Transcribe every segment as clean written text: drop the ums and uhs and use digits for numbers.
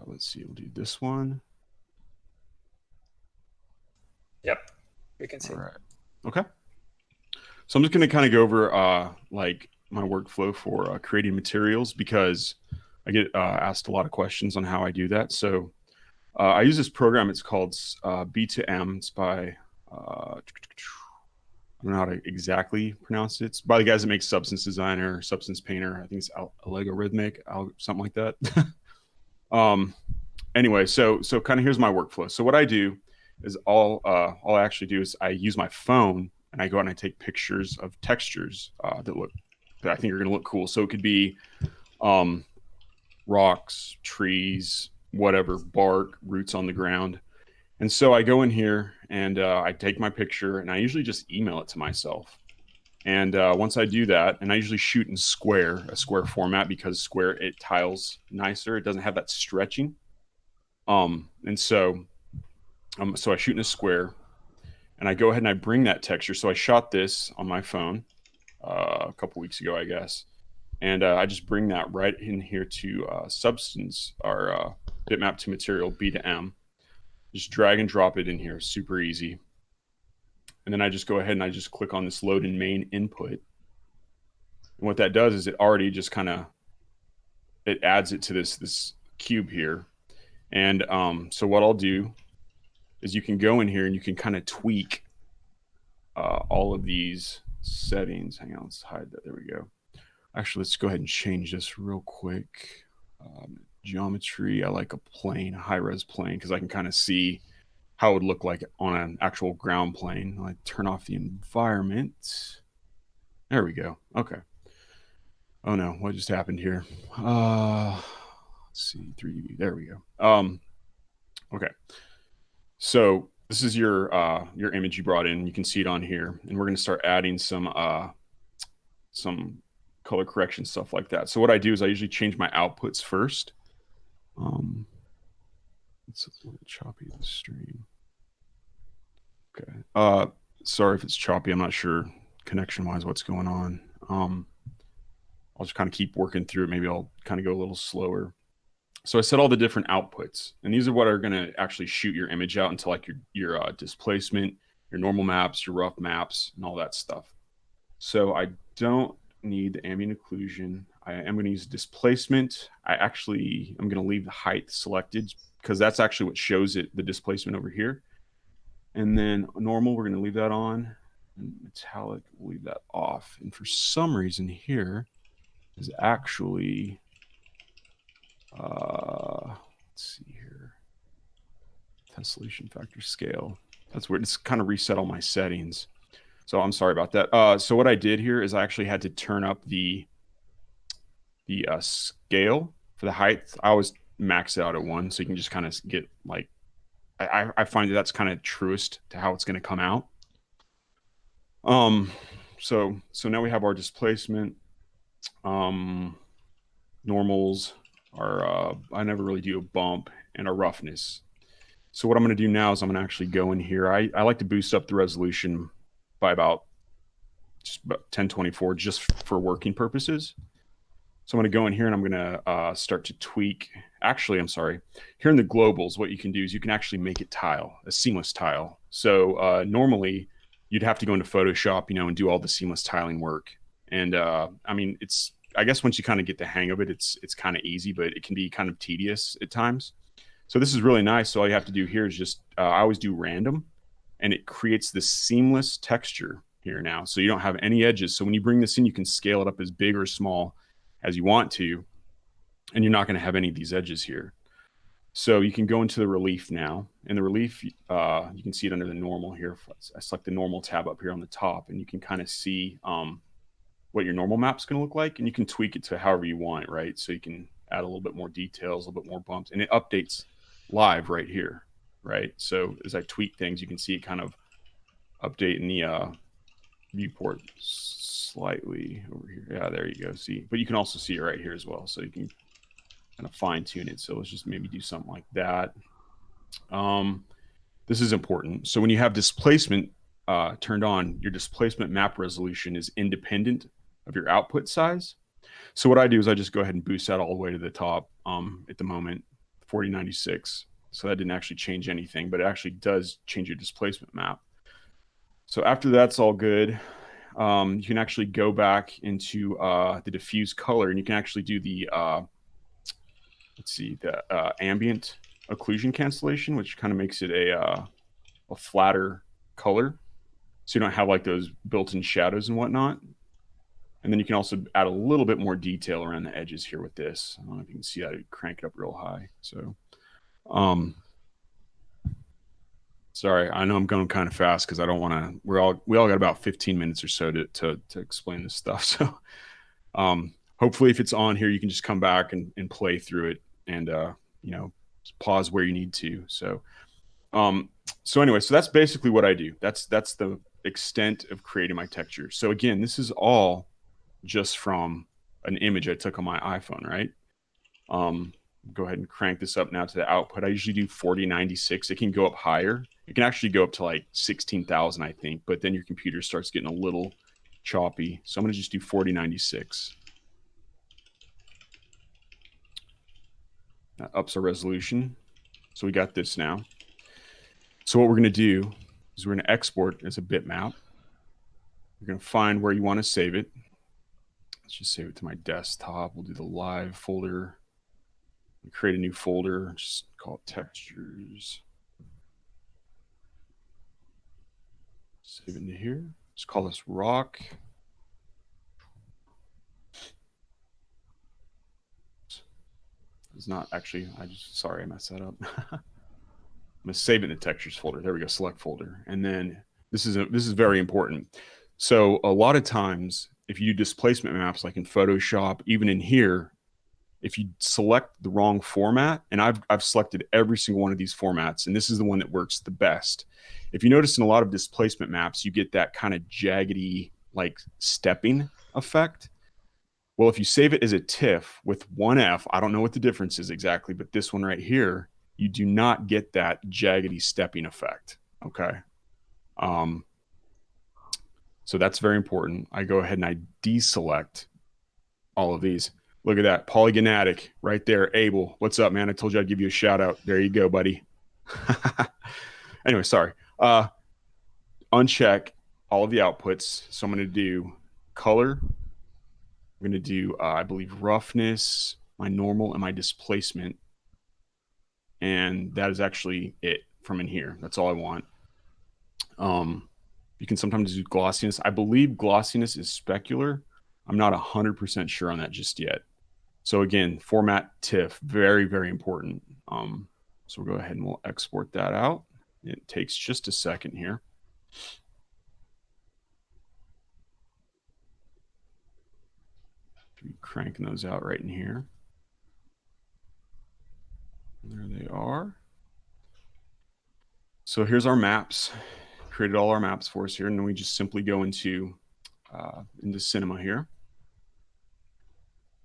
let's see, we'll do this one. Yep, we can see. All right. Okay. So I'm just going to kind of go over like my workflow for creating materials because I get asked a lot of questions on how I do that. So I use this program. It's called B2M. It's by I don't know how to exactly pronounce it. It's by the guys that make Substance Designer, Substance Painter. I think it's Allegorithmic, something like that. Anyway, so kind of here's my workflow. So what I do is all I actually do is I use my phone and I go out and I take pictures of textures that I think are going to look cool. So it could be rocks, trees, whatever, bark, roots on the ground. And so I go in here and I take my picture and I usually just email it to myself. And once I do that, and I usually shoot in a square format because square, it tiles nicer. It doesn't have that stretching. And so I shoot in a square and I go ahead and I bring that texture. So I shot this on my phone a couple weeks ago, I guess. And I just bring that right in here to Substance, our bitmap to material B2M. Just drag and drop it in here, super easy. And then I just go ahead and I just click on this load in main input. And what that does is it already just kind of, it adds it to this cube here. And so what I'll do is you can go in here and you can kind of tweak all of these settings. Hang on, let's hide that. There we go. Actually, let's go ahead and change this real quick. Geometry, I like a plane, a high-res plane, because I can kind of see how it would look like on an actual ground plane. I turn off the environment. There we go. Okay. Oh no, what just happened here? Let's see, 3D. There we go. Okay. So this is your image you brought in. You can see it on here, and we're going to start adding some color correction stuff like that. So what I do is I usually change my outputs first. It's a little choppy, the stream. Okay. Sorry if it's choppy. I'm not sure connection wise what's going on. I'll just kind of keep working through it. Maybe I'll kind of go a little slower. So I set all the different outputs, and these are what are going to actually shoot your image out into like your displacement, your normal maps, your rough maps, and all that stuff. So I don't need the ambient occlusion. I am going to use displacement. I'm going to leave the height selected because that's actually what shows it, the displacement over here. And then normal, we're going to leave that on. And metallic, we'll leave that off. And for some reason here is actually, let's see here, tessellation factor scale. That's where it's kind of reset all my settings. So I'm sorry about that. So what I did here is I actually had to turn up the scale for the height. I always max it out at 1, so you can just kind of get like, I find that's kind of truest to how it's going to come out. So now we have our displacement. Normals are, I never really do a bump, and a roughness. So what I'm going to do now is I'm going to actually go in here. I like to boost up the resolution by about 1024 just for working purposes. So I'm going to go in here and I'm going to start to tweak. Actually, I'm sorry. Here in the globals, what you can do is you can actually make it tile, a seamless tile. So normally you'd have to go into Photoshop, and do all the seamless tiling work. And I mean, I guess once you kind of get the hang of it, it's kind of easy, but it can be kind of tedious at times. So this is really nice. So all you have to do here is just, I always do random, and it creates this seamless texture here now. So you don't have any edges. So when you bring this in, you can scale it up as big or small as you want to, and you're not going to have any of these edges here. So you can go into the relief now. And the relief, you can see it under the normal here. I select the normal tab up here on the top, and you can kind of see what your normal map's going to look like, and you can tweak it to however you want, right? So you can add a little bit more details, a little bit more bumps, and it updates live right here, right? So as I tweak things, you can see it kind of update in the viewport slightly over here. Yeah, there you go. See, but you can also see it right here as well. So you can kind of fine tune it. So let's just maybe do something like that. This is important. So when you have displacement turned on, your displacement map resolution is independent of your output size. So what I do is I just go ahead and boost that all the way to the top at the moment, 4096. So that didn't actually change anything, but it actually does change your displacement map. So after that's all good, you can actually go back into the diffuse color, and you can actually do the ambient occlusion cancellation, which kind of makes it a flatter color, so you don't have like those built-in shadows and whatnot. And then you can also add a little bit more detail around the edges here with this. I don't know if you can see that. I'd crank it up real high. So, sorry, I know I'm going kind of fast because I don't want to. We all got about 15 minutes or so to explain this stuff. So, hopefully, if it's on here, you can just come back and play through it, and pause where you need to. So, anyway, so that's basically what I do. That's the extent of creating my texture. So again, this is all just from an image I took on my iPhone, right? Go ahead and crank this up now to the output. I usually do 4096. It can go up higher. It can actually go up to like 16,000, I think, but then your computer starts getting a little choppy. So I'm going to just do 4096. That ups our resolution. So we got this now. So what we're going to do is we're going to export as a bitmap. You're going to find where you want to save it. Let's just save it to my desktop. We'll do the live folder. Create a new folder. Just call it textures. Save it into here. Just call this rock. It's not actually, sorry, I messed that up. I'm gonna save it in the textures folder. There we go, select folder. And then this is very important. So a lot of times, if you do displacement maps, like in Photoshop, even in here, if you select the wrong format, and I've selected every single one of these formats, and this is the one that works the best. If you notice in a lot of displacement maps, you get that kind of jaggedy, like stepping effect. Well, if you save it as a TIFF with one F, I don't know what the difference is exactly, but this one right here, you do not get that jaggedy stepping effect. Okay. So that's very important. I go ahead and I deselect all of these. Look at that. Polygonatic right there. Abel, what's up, man? I told you I'd give you a shout out. There you go, buddy. Anyway, sorry. Uncheck all of the outputs. So I'm going to do color. I'm going to do, I believe, roughness, my normal, and my displacement. And that is actually it from in here. That's all I want. You can sometimes do glossiness. I believe glossiness is specular. I'm not 100% sure on that just yet. So again, format TIFF, very, very important. So we'll go ahead and we'll export that out. It takes just a second here. Should be cranking those out right in here. There they are. So here's our maps. Created all our maps for us here, and then we just simply go into Cinema here.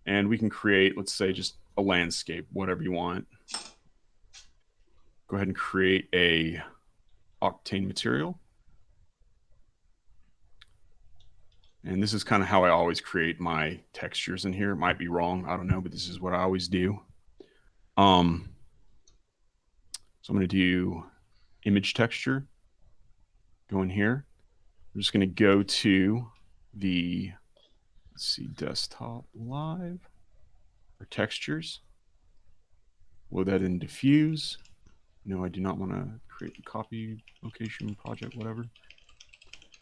And we can create, let's say, just a landscape, whatever you want. Go ahead and create a Octane material. And this is kind of how I always create my textures in here. It might be wrong, I don't know, but this is what I always do. So I'm going to do image texture. Go in here. I'm just going to go to the, let's see, desktop live, or textures. Load that in diffuse. No, I do not want to create the copy location project, whatever.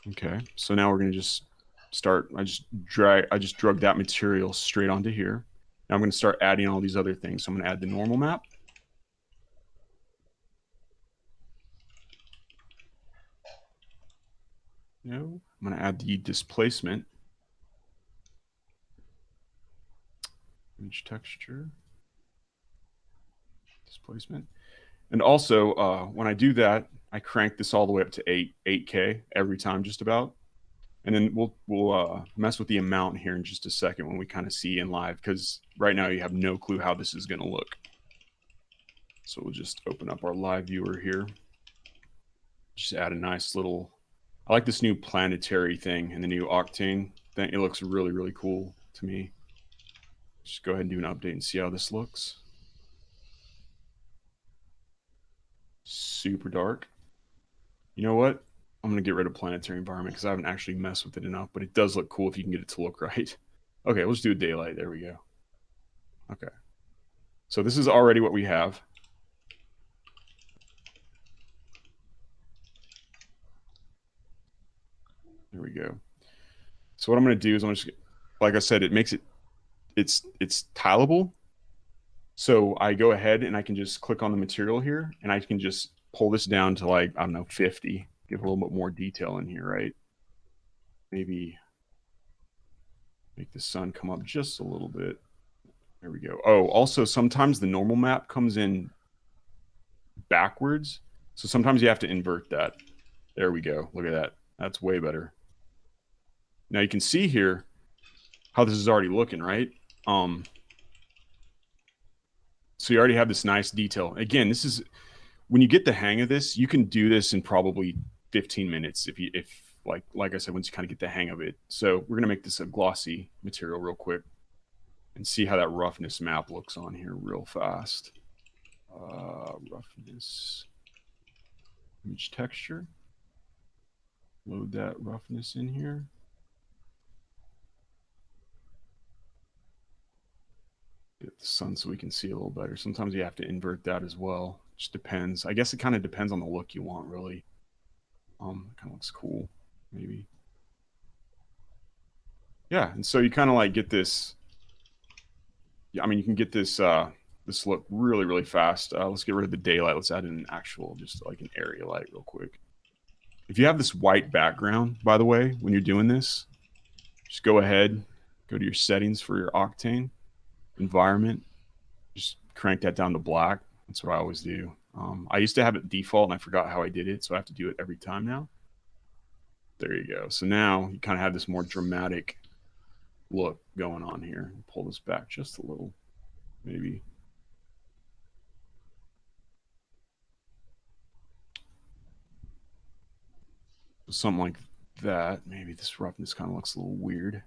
Okay, so now we're going to just start. I just drug that material straight onto here. Now I'm going to start adding all these other things. So I'm going to add the normal map. No, I'm going to add the displacement. Image texture. Displacement. And also, when I do that, I crank this all the way up to 8K every time, just about. And then we'll mess with the amount here in just a second when we kind of see in live, because right now you have no clue how this is going to look. So we'll just open up our live viewer here. Just add a nice little, I like this new planetary thing and the new Octane thing. It looks really, really cool to me. Just go ahead and do an update and see how this looks. super dark. You know what? I'm going to get rid of planetary environment because I haven't actually messed with it enough, but it does look cool if you can get it to look right. Okay, let's do a daylight. There we go. Okay. So this is already what we have. There we go. So what I'm going to do is I'm just, like I said, it makes it, it's tileable. So I go ahead and I can just click on the material here and I can just pull this down to like, I don't know, 50, give a little bit more detail in here, right? Maybe make the sun come up just a little bit. There we go. Oh, also sometimes the normal map comes in backwards. So sometimes you have to invert that. There we go. Look at that. That's way better. Now you can see here how this is already looking, right? So you already have this nice detail. Again, this is when you get the hang of this, you can do this in probably 15 minutes if like I said, once you kind of get the hang of it. So we're gonna make this a glossy material real quick and see how that roughness map looks on here real fast. Roughness, image texture. Load that roughness in here. Get the sun so we can see a little better. Sometimes you have to invert that as well. Just depends. I guess it kind of depends on the look you want, really. It kind of looks cool, maybe. Yeah, and so you kind of like get this. Yeah, I mean, you can get this this look really, really fast. Let's get rid of the daylight. Let's add in an actual, just like an area light real quick. If you have this white background, by the way, when you're doing this, just go ahead, go to your settings for your Octane environment. Just crank that down to black. That's what I always do. I used to have it default and I forgot how I did it, so I have to do it every time now. There you go. So now you kind of have this more dramatic look going on here. Pull this back just a little, maybe. Something like that. Maybe this roughness kind of looks a little weird.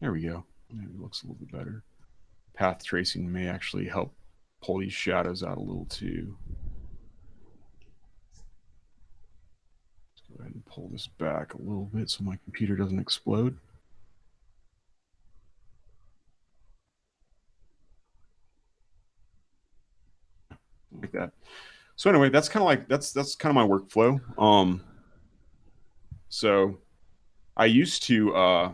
There we go. Maybe it looks a little bit better. Path tracing may actually help pull these shadows out a little too. Let's go ahead and pull this back a little bit so my computer doesn't explode. Like that. So anyway, that's kind of like that's kind of my workflow. So I used to I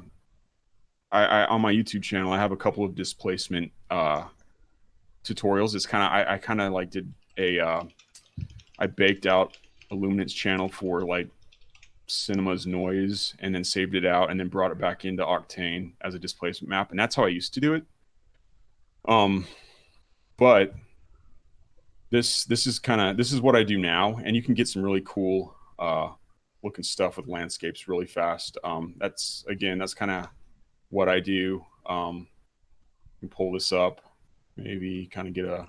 on my YouTube channel I have a couple of displacement tutorials. It's kind of I kind of like did a I baked out a Luminance channel for like Cinema's noise and then saved it out and then brought it back into Octane as a displacement map, and that's how I used to do it. But this is what I do now, and you can get some really cool looking stuff with landscapes really fast. That's kind of what I do. You can pull this up, maybe kind of get a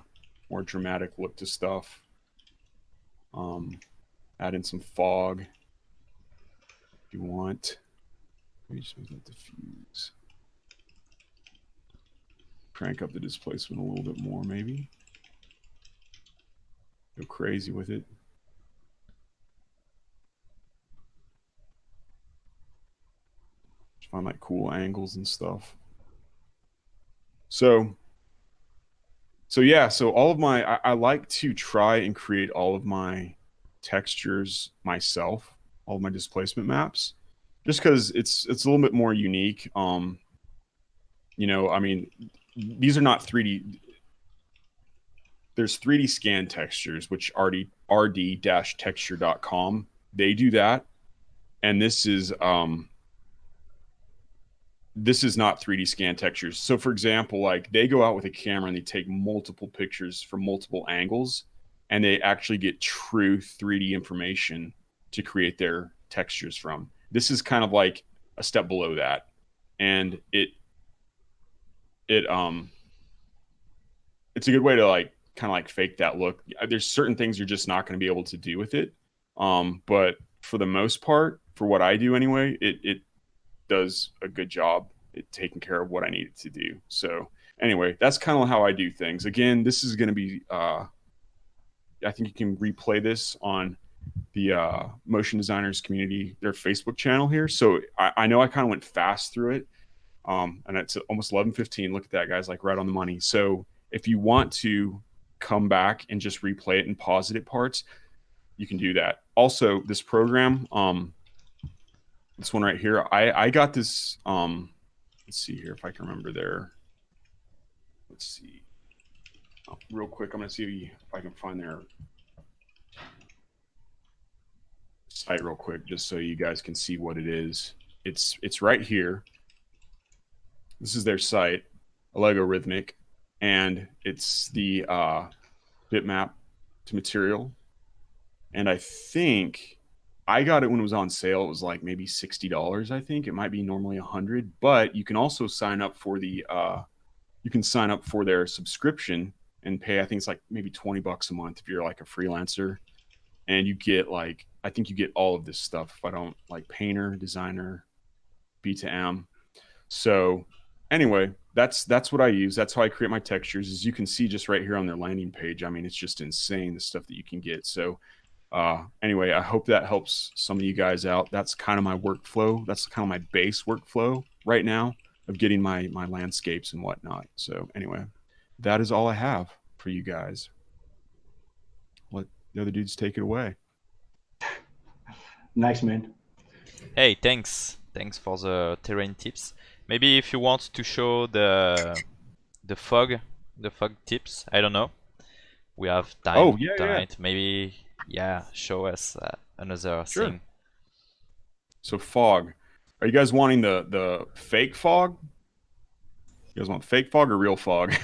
more dramatic look to stuff. Add in some fog if you want. Maybe just make that diffuse. Crank up the displacement a little bit more, maybe. Go crazy with it. Just find like cool angles and stuff. So yeah, so all of my I like to try and create all of my textures myself, all of my displacement maps, just because it's a little bit more unique. You know, I mean, these are not 3D. There's 3D scan textures, which rd-texture.com, they do that, and this is not 3D scan textures. So for example, like they go out with a camera and they take multiple pictures from multiple angles and they actually get true 3D information to create their textures from. This is kind of like a step below that. And it's a good way to like kind of like fake that look. There's certain things you're just not going to be able to do with it. But for the most part, for what I do anyway, it does a good job at taking care of what I need it to do. So anyway, that's kind of how I do things. Again, this is going to be I think you can replay this on the motion designers community, their Facebook channel here. So I know I kind of went fast through it. And it's almost 11:15. Look at that, guys, like right on the money. So if you want to come back and just replay it and pause it at parts, you can do that. Also, this program, this one right here, I got this, let's see here if I can remember there. Let's see. Real quick, I'm going to see if I can find their site real quick, just so you guys can see what it is. It's right here. This is their site, Allegorithmic, and it's the bitmap to material. And I think I got it when it was on sale. It was like maybe $60. I think it might be normally $100, but you can also sign up for the you can sign up for their subscription and pay. I think it's like maybe $20 a month if you're like a freelancer, and you get like, I think you get all of this stuff. If I don't like painter, designer, B2M. So anyway, that's what I use. That's how I create my textures. As you can see just right here on their landing page, I mean, it's just insane the stuff that you can get. So anyway, I hope that helps some of you guys out. That's kind of my workflow. That's kind of my base workflow right now of getting my landscapes and whatnot. So anyway, that is all I have for you guys. Let the other dudes take it away. Nice, man. Hey, thanks for the terrain tips. Maybe if you want to show the fog tips, I don't know. We have time Oh, yeah, tonight. Maybe show us another Sure. thing. So fog. Are you guys wanting the fake fog? You guys want fake fog or real fog?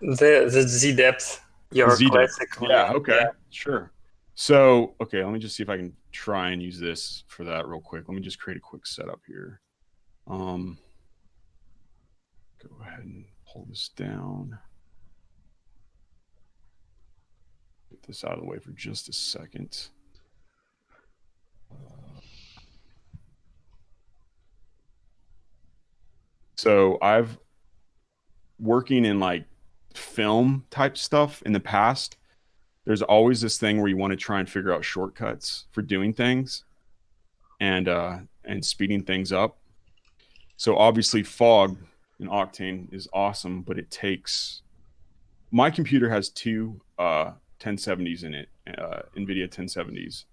The Z depth, your classic. Yeah, okay, sure. So, okay, let me just see if I can try and use this for that real quick. Let me just create a quick setup here. Go ahead and pull this down. Get this out of the way for just a second. So I've working in like film type stuff in the past. There's always this thing where you want to try and figure out shortcuts for doing things and speeding things up. So obviously fog in Octane is awesome, but it takes, my computer has two 1070s in it, NVIDIA 1070s.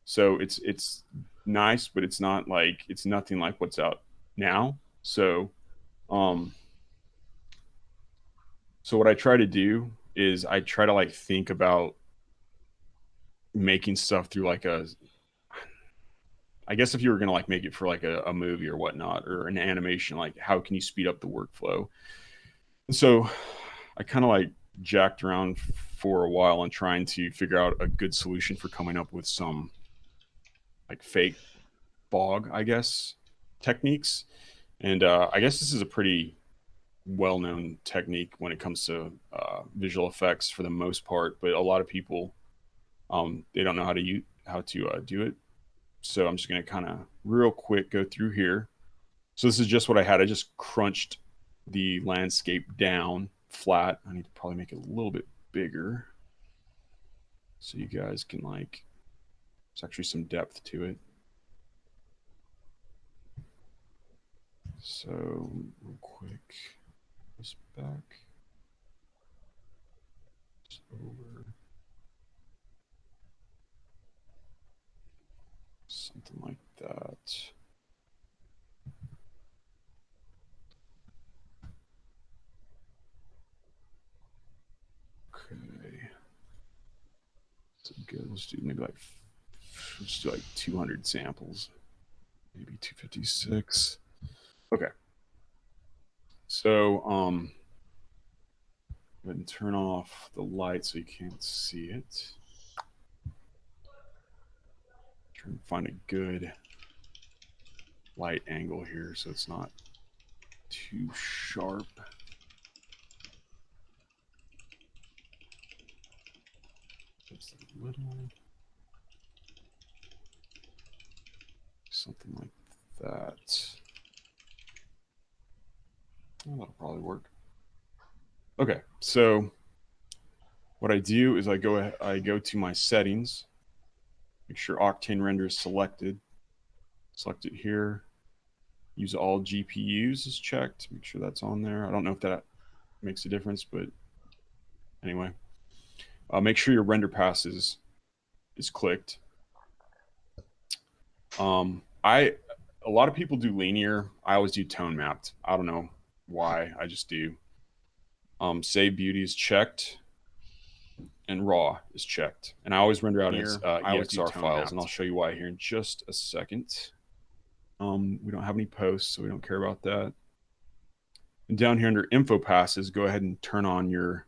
So it's nice, but it's not like, it's nothing like what's out now. So so what I try to do is I try to like think about making stuff through like I guess if you were going to like make it for like a movie or whatnot, or an animation, like how can you speed up the workflow? And so I kind of like jacked around for a while on trying to figure out a good solution for coming up with some like fake fog, I guess, techniques. And I guess this is a pretty well-known technique when it comes to visual effects for the most part, but a lot of people they don't know how to do it. So I'm just going to kind of real quick go through here. So this is just what I had. I just crunched the landscape down flat. I need to probably make it a little bit bigger so you guys can like, there's actually some depth to it. So real quick, this back, just over, something like that. Okay. So good. Let's do maybe like, let's do like 200 samples, maybe 256. Okay. So, go ahead and turn off the light so you can't see it. Try and find a good light angle here so it's not too sharp. Just a little. Something like that. Well, that'll probably work. Okay, so what I do is I go to my settings, make sure Octane render is selected, select it here, use all GPUs is checked, make sure that's on there. I don't know if that makes a difference, but anyway, make sure your render passes is clicked. A lot of people do linear. I always do tone mapped. I don't know why, I just do. Save beauty is checked, and raw is checked. And I always render out as EXR files, and I'll show you why here in just a second. We don't have any posts, so we don't care about that. And down here under info passes, go ahead and turn on your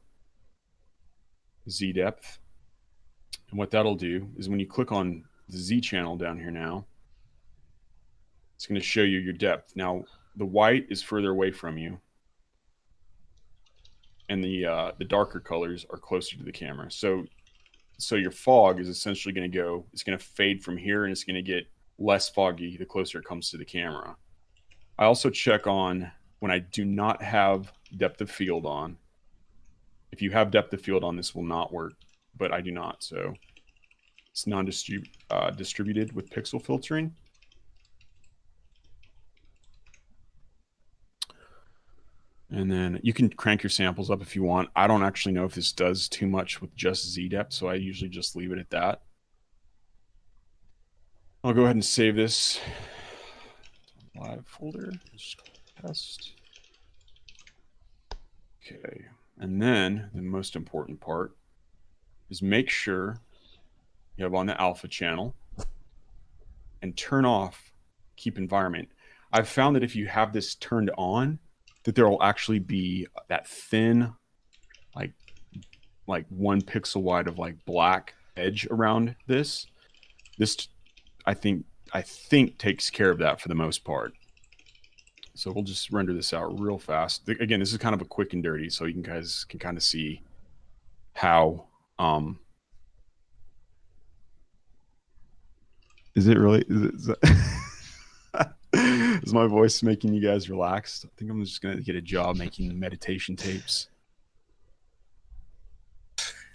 Z depth. And what that'll do is when you click on the Z channel down here now, it's going to show you your depth. Now, the white is further away from you, and the darker colors are closer to the camera. So your fog is essentially going to go, it's going to fade from here, and it's going to get less foggy the closer it comes to the camera. I also check on when I do not have depth of field on. If you have depth of field on, this will not work, but I do not. So it's non-distributed with pixel filtering. And then you can crank your samples up if you want. I don't actually know if this does too much with just Z depth, so I usually just leave it at that. I'll go ahead and save this live folder. Just test. Okay, and then the most important part is make sure you have on the alpha channel and turn off keep environment. I've found that if you have this turned on, that there will actually be that thin, like 1 pixel wide of like black edge around this. This, I think takes care of that for the most part. So we'll just render this out real fast. Again, this is kind of a quick and dirty, so you guys can kind of see how. Is it really? Is my voice making you guys relaxed? I think I'm just gonna get a job making meditation tapes.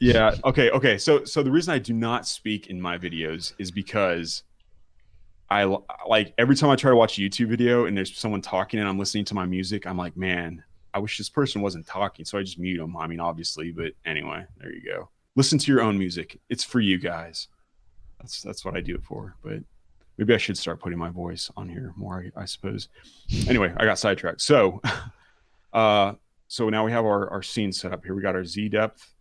Yeah. Okay. So the reason I do not speak in my videos is because I like every time I try to watch a YouTube video and there's someone talking and I'm listening to my music, I'm like, man, I wish this person wasn't talking. So I just mute them. I mean, obviously, but anyway, there you go. Listen to your own music. It's for you guys. That's what I do it for. But maybe I should start putting my voice on here more, I suppose. Anyway, I got sidetracked. So, so now we have our scene set up here. We got our Z depth.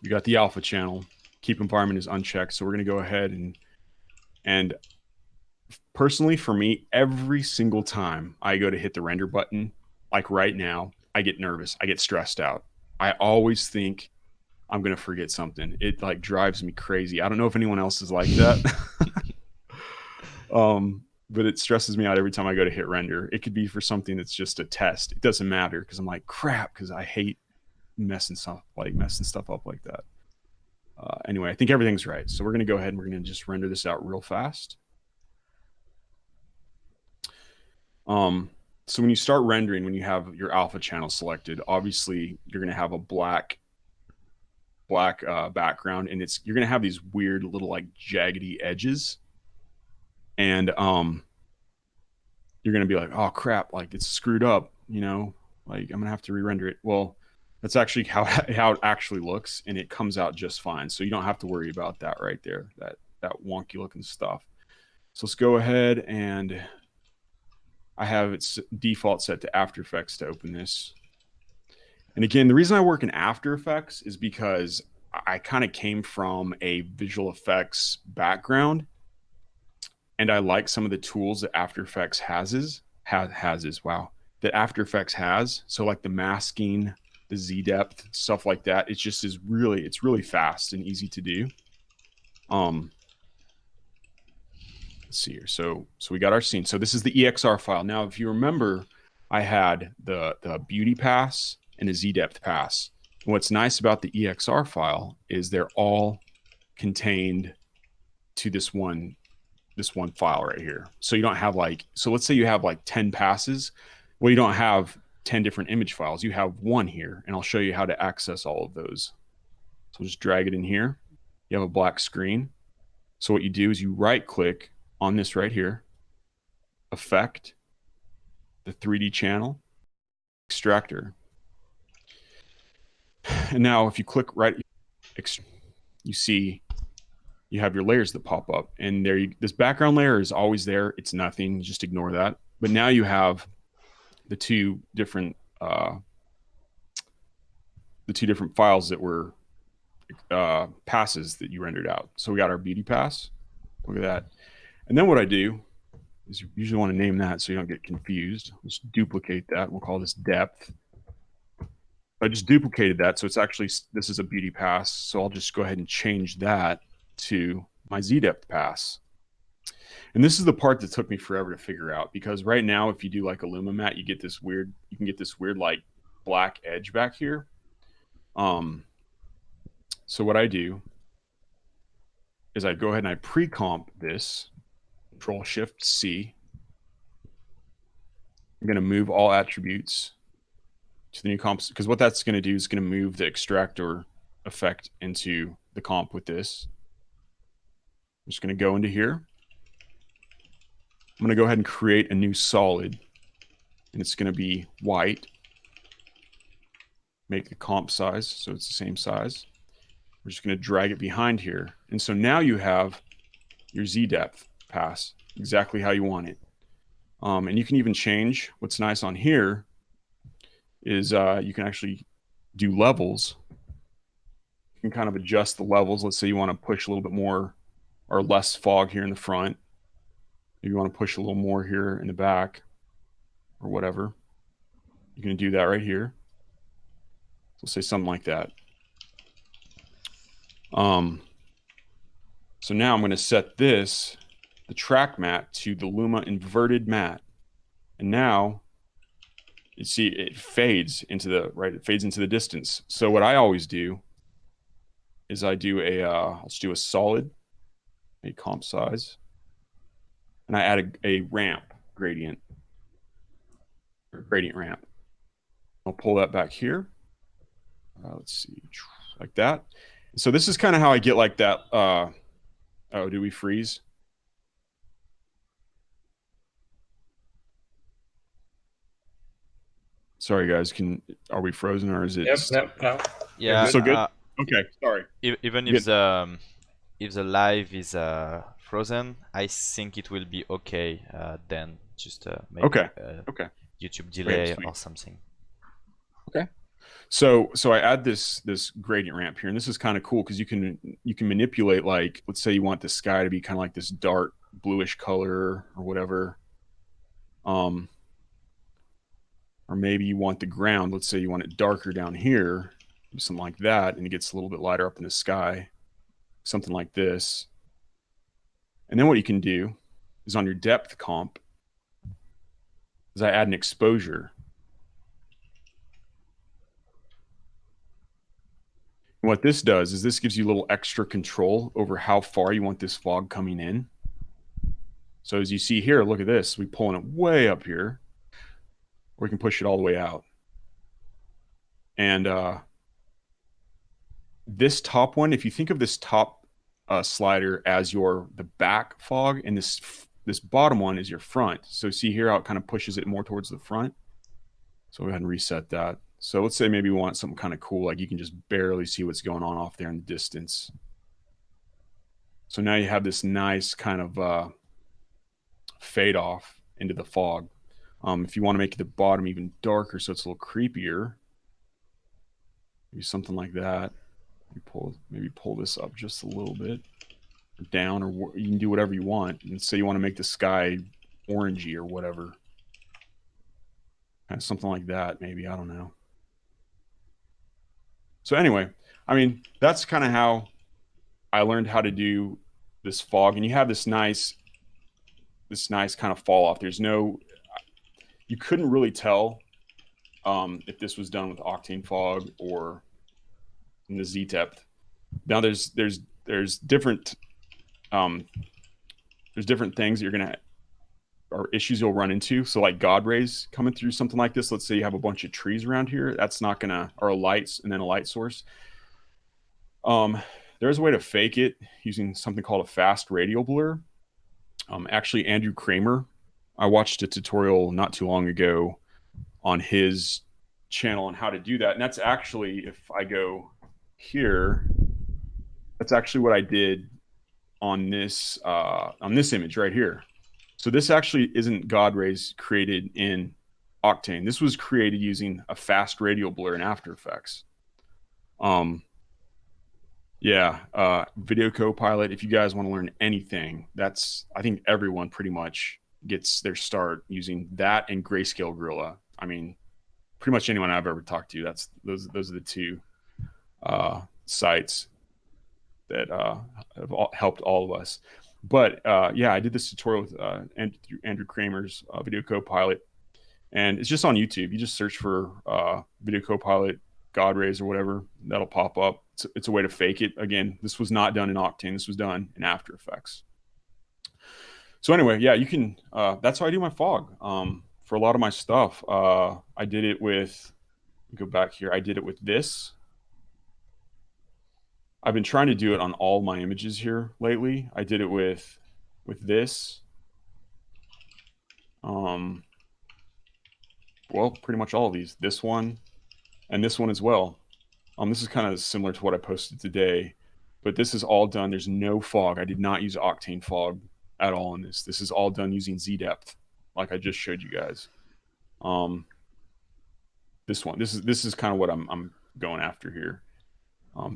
We got the alpha channel. Keep environment is unchecked. So we're going to go ahead and personally for me, every single time I go to hit the render button, like right now, I get nervous. I get stressed out. I always think I'm going to forget something. It like drives me crazy. I don't know if anyone else is like that. But it stresses me out every time I go to hit render. It could be for something that's just a test. It doesn't matter because I'm like, crap, because I hate messing stuff up like that. Anyway, I think everything's right. So we're going to go ahead and we're going to just render this out real fast. So when you start rendering, when you have your alpha channel selected, obviously you're going to have a black background, and you're going to have these weird little like jaggedy edges. And you're going to be like, oh crap, like it's screwed up, you know, like I'm going to have to re-render it. Well, that's actually how it actually looks, and it comes out just fine. So you don't have to worry about that right there, that wonky looking stuff. So let's go ahead, and I have its default set to After Effects to open this. And again, the reason I work in After Effects is because I kind of came from a visual effects background, and I like some of the tools that After Effects has. That After Effects has. So like the masking, the Z depth, stuff like that. It's just it's really fast and easy to do. Let's see here. So we got our scene. So this is the EXR file. Now, if you remember, I had the beauty pass and a Z depth pass. And what's nice about the EXR file is they're all contained to this one file right here. So you don't have so let's say you have like 10 passes. Well, you don't have 10 different image files. You have one here, and I'll show you how to access all of those. So just drag it in here. You have a black screen. So what you do is you right click on this right here, effect, the 3D channel, extractor. And now if you click right, you see you have your layers that pop up, and there this background layer is always there. It's nothing, just ignore that. But now you have the two different files that were passes that you rendered out. So we got our beauty pass. Look at that. And then what I do is you usually want to name that so you don't get confused. Let's duplicate that. We'll call this depth. I just duplicated that, so it's actually, this is a beauty pass. So I'll just go ahead and change that to my Z depth pass. And this is the part that took me forever to figure out, because right now, if you do like a Luma mat, you can get this weird like black edge back here. So what I do is I go ahead and I pre-comp this, Control-Shift-C. I'm going to move all attributes to the new comps, because what that's going to do is going to move the extractor effect into the comp with this. I'm just going to go into here. I'm going to go ahead and create a new solid, and it's going to be white. Make the comp size so it's the same size. We're just going to drag it behind here. And so now you have your Z depth pass exactly how you want it. And you can even change. What's nice on here is you can actually do levels. You can kind of adjust the levels. Let's say you want to push a little bit more or less fog here in the front. Maybe you want to push a little more here in the back or whatever. You can do that right here. So say something like that. So now I'm going to set this, the track mat, to the Luma inverted mat. And now you see it fades into the right. It fades into the distance. So what I always do is I do let's do a solid, a comp size, and I add a ramp gradient, or gradient ramp. I'll pull that back here. Let's see, like that. So this is kind of how I get like that. Oh, do we freeze? Sorry, guys. Are we frozen, or is it? Yep. No. Yeah. So good. Okay. Sorry. Even if the live is frozen, I think it will be okay. Then just maybe okay. YouTube delay or something. Okay. So I add this gradient ramp here, and this is kind of cool because you can manipulate, like, let's say you want the sky to be kind of like this dark bluish color or whatever, or maybe you want the ground, let's say you want it darker down here, something like that, and it gets a little bit lighter up in the sky, something like this. And then what you can do is on your depth comp is I add an exposure. And what this does is this gives you a little extra control over how far you want this fog coming in. So as you see here, look at this. We're pulling it way up here, or we can push it all the way out. And this top one, if you think of this top slider as the back fog, and this bottom one is your front. So see here how it kind of pushes it more towards the front. So go ahead and reset that. So let's say maybe we want something kind of cool, like you can just barely see what's going on off there in the distance. So now you have this nice kind of fade off into the fog. If you want to make the bottom even darker so it's a little creepier, maybe something like that. Maybe pull this up just a little bit, or down, or you can do whatever you want. And say you want to make the sky orangey or whatever. Kind of something like that, maybe, I don't know. So anyway, I mean, that's kind of how I learned how to do this fog. And you have this nice kind of fall off. You couldn't really tell if this was done with Octane fog or in the Z depth. Now there's different things that or issues you'll run into. So like God rays coming through something like this. Let's say you have a bunch of trees around here. That's not gonna, or a light, and then a light source. There's a way to fake it using something called a fast radial blur. Actually, Andrew Kramer, I watched a tutorial not too long ago on his channel on how to do that. And that's actually, if I go here, that's actually what I did on this image right here. So this actually isn't God rays created in Octane. This was created using a fast radial blur in After Effects. Yeah, Video Copilot. If you guys want to learn anything, I think everyone pretty much gets their start using that and Grayscale Gorilla. I mean, pretty much anyone I've ever talked to. Those are the two sites that have helped all of us. But yeah, I did this tutorial with Andrew Kramer's Video Copilot, and it's just on YouTube. You just search for Video Copilot God rays or whatever, that'll pop up. It's a way to fake it. Again, this was not done in Octane. This was done in After Effects. So anyway, yeah, you can. That's how I do my fog. For a lot of my stuff, I did it with. Go back here. I did it with this. I've been trying to do it on all my images here lately. I did it with this. Well, pretty much all of these. This one, and this one as well. This is kind of similar to what I posted today, but this is all done. There's no fog. I did not use Octane fog at all in this. This is all done using Z depth, like I just showed you guys. This one, this is kind of what I'm going after here.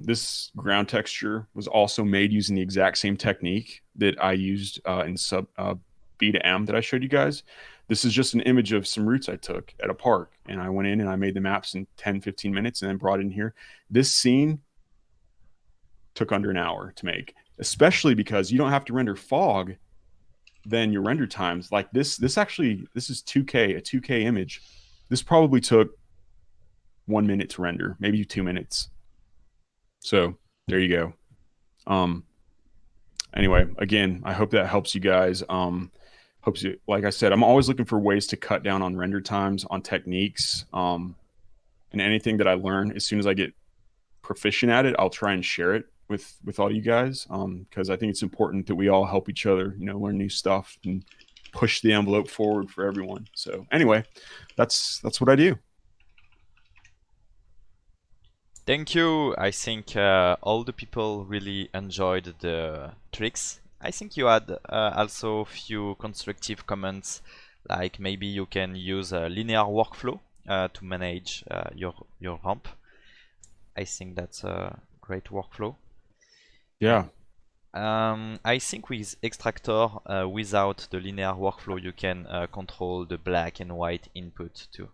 This ground texture was also made using the exact same technique that I used in sub B to M that I showed you guys. This is just an image of some roots I took at a park, and I went in and I made the maps in 10-15 minutes and then brought it in here. This scene took under an hour to make, especially because you don't have to render fog. Then your render times, like this is 2K, a 2K image. This probably took 1 minute to render, maybe 2 minutes. So there you go. Anyway, again, I hope that helps you guys. Like I said, I'm always looking for ways to cut down on render times, on techniques, and anything that I learn. As soon as I get proficient at it, I'll try and share it with all you guys, because I think it's important that we all help each other, learn new stuff and push the envelope forward for everyone. So anyway, that's what I do. Thank you. I think all the people really enjoyed the tricks. I think you had also a few constructive comments, like maybe you can use a linear workflow to manage your ramp. I think that's a great workflow. Yeah. I think with Extractor, without the linear workflow, you can control the black and white input too.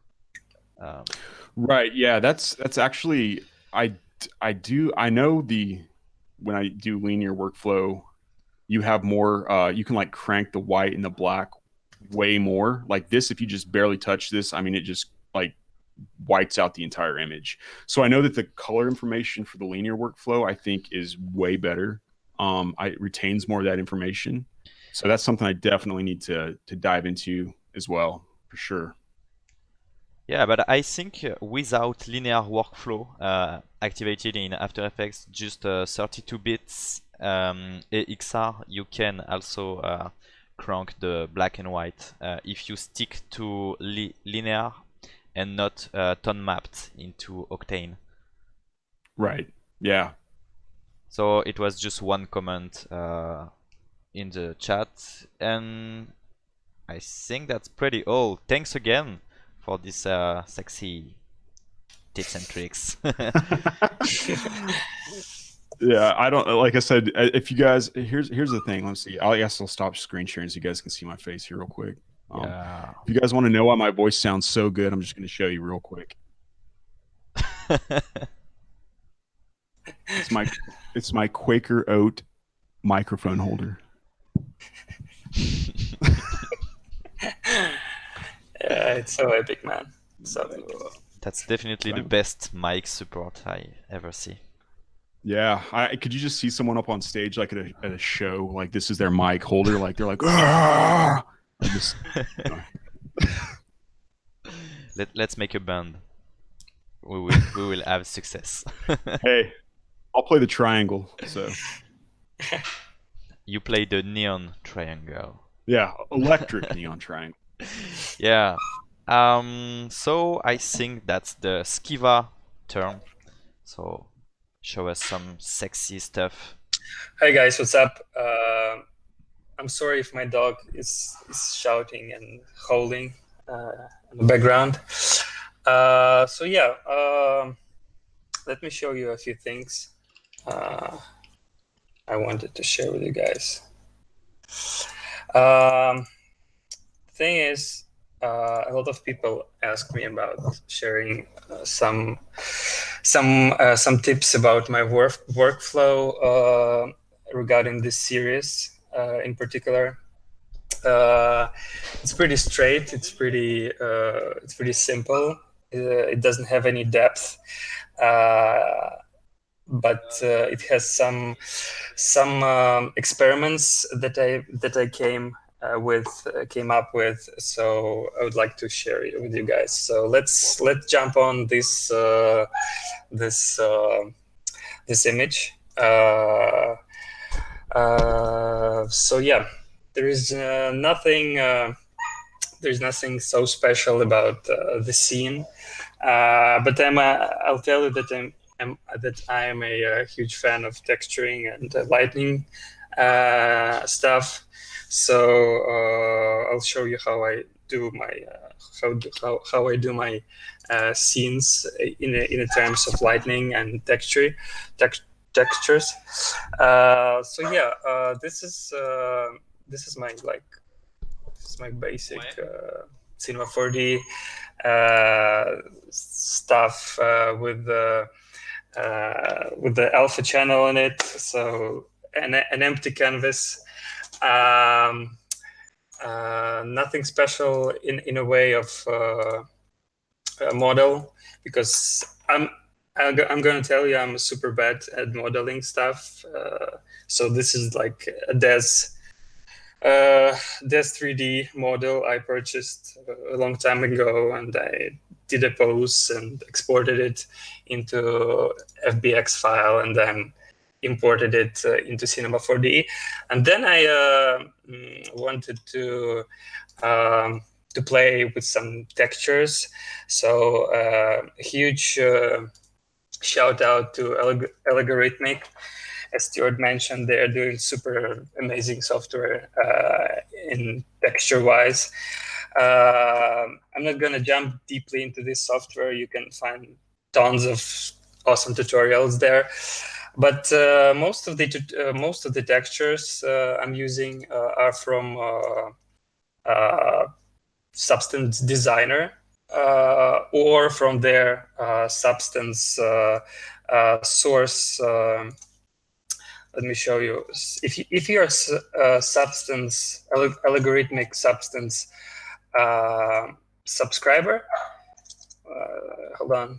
Right. Yeah. That's actually I know when I do linear workflow, you have more. You can like crank the white and the black way more. Like this, if you just barely touch this, I mean, it just like whites out the entire image. So I know that the color information for the linear workflow, I think, is way better. It retains more of that information. So that's something I definitely need to dive into as well, for sure. Yeah, but I think without linear workflow activated in After Effects, just 32 bits EXR, you can also crank the black and white if you stick to linear and not tone mapped into Octane. Right. Yeah. So it was just one comment in the chat, and I think that's pretty all. Thanks again for this sexy tips and tricks. Yeah, I don't, like I said, if you guys, here's the thing. Let's see. I guess I'll stop screen sharing so you guys can see my face here real quick. Yeah. If you guys want to know why my voice sounds so good, I'm just going to show you real quick. It's my Quaker Oat microphone holder. Yeah, it's so epic, man. So epic. That's definitely the best mic support I ever see. Yeah, could you just see someone up on stage like at a show, like this is their mic holder, like they're like, ah! Let's make a band. We will have success. Hey, I'll play the triangle. So You play the neon triangle. yeah, electric neon triangle. Yeah. So I think that's the Skeevaa turn. So show us some sexy stuff. Hi guys, what's up? I'm sorry if my dog is shouting and howling in the background. So yeah, let me show you a few things I wanted to share with you guys. Thing is, a lot of people ask me about sharing some tips about my workflow regarding this series in particular. It's pretty straight. It's pretty simple. It doesn't have any depth, but it has some experiments that I came up with. So I would like to share it with you guys. So let's jump on this image. So yeah, there is nothing. There's nothing so special about the scene, but I'll tell you that I am a huge fan of texturing and lighting stuff. So I'll show you how I do my how I do my scenes in terms of lighting and textures. So yeah, this is my basic Cinema 4D stuff with the alpha channel in it. So an empty canvas. Nothing special in a way of a model, because I'm going to tell you I'm super bad at modeling stuff. So this is like a Des 3D model I purchased a long time ago, and I did a pose and exported it into FBX file, and then imported it into Cinema 4D. And then I wanted to play with some textures. So a huge shout out to Algorithmic. As Stuz0r mentioned, they're doing super amazing software in texture-wise. I'm not going to jump deeply into this software. You can find tons of awesome tutorials there. But most of the textures I'm using are from Substance Designer or from their Substance source. Let me show you. If you're a Substance algorithmic Substance subscriber, hold on.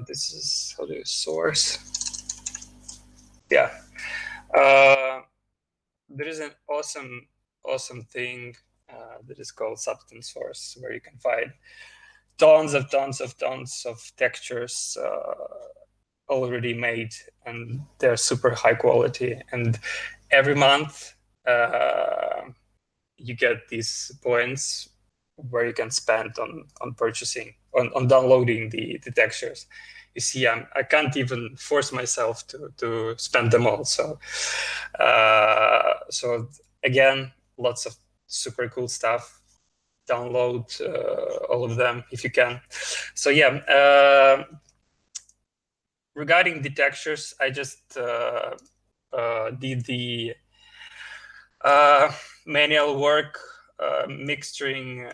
This is how do you source? Yeah, there is an awesome thing that is called Substance Source, where you can find tons of textures already made, and they're super high quality. And every month you get these points where you can spend on purchasing, on downloading the textures. You see, I can't even force myself to spend them all. So again, lots of super cool stuff. Download all of them if you can. So yeah, regarding the textures, I just did the manual work, mixturing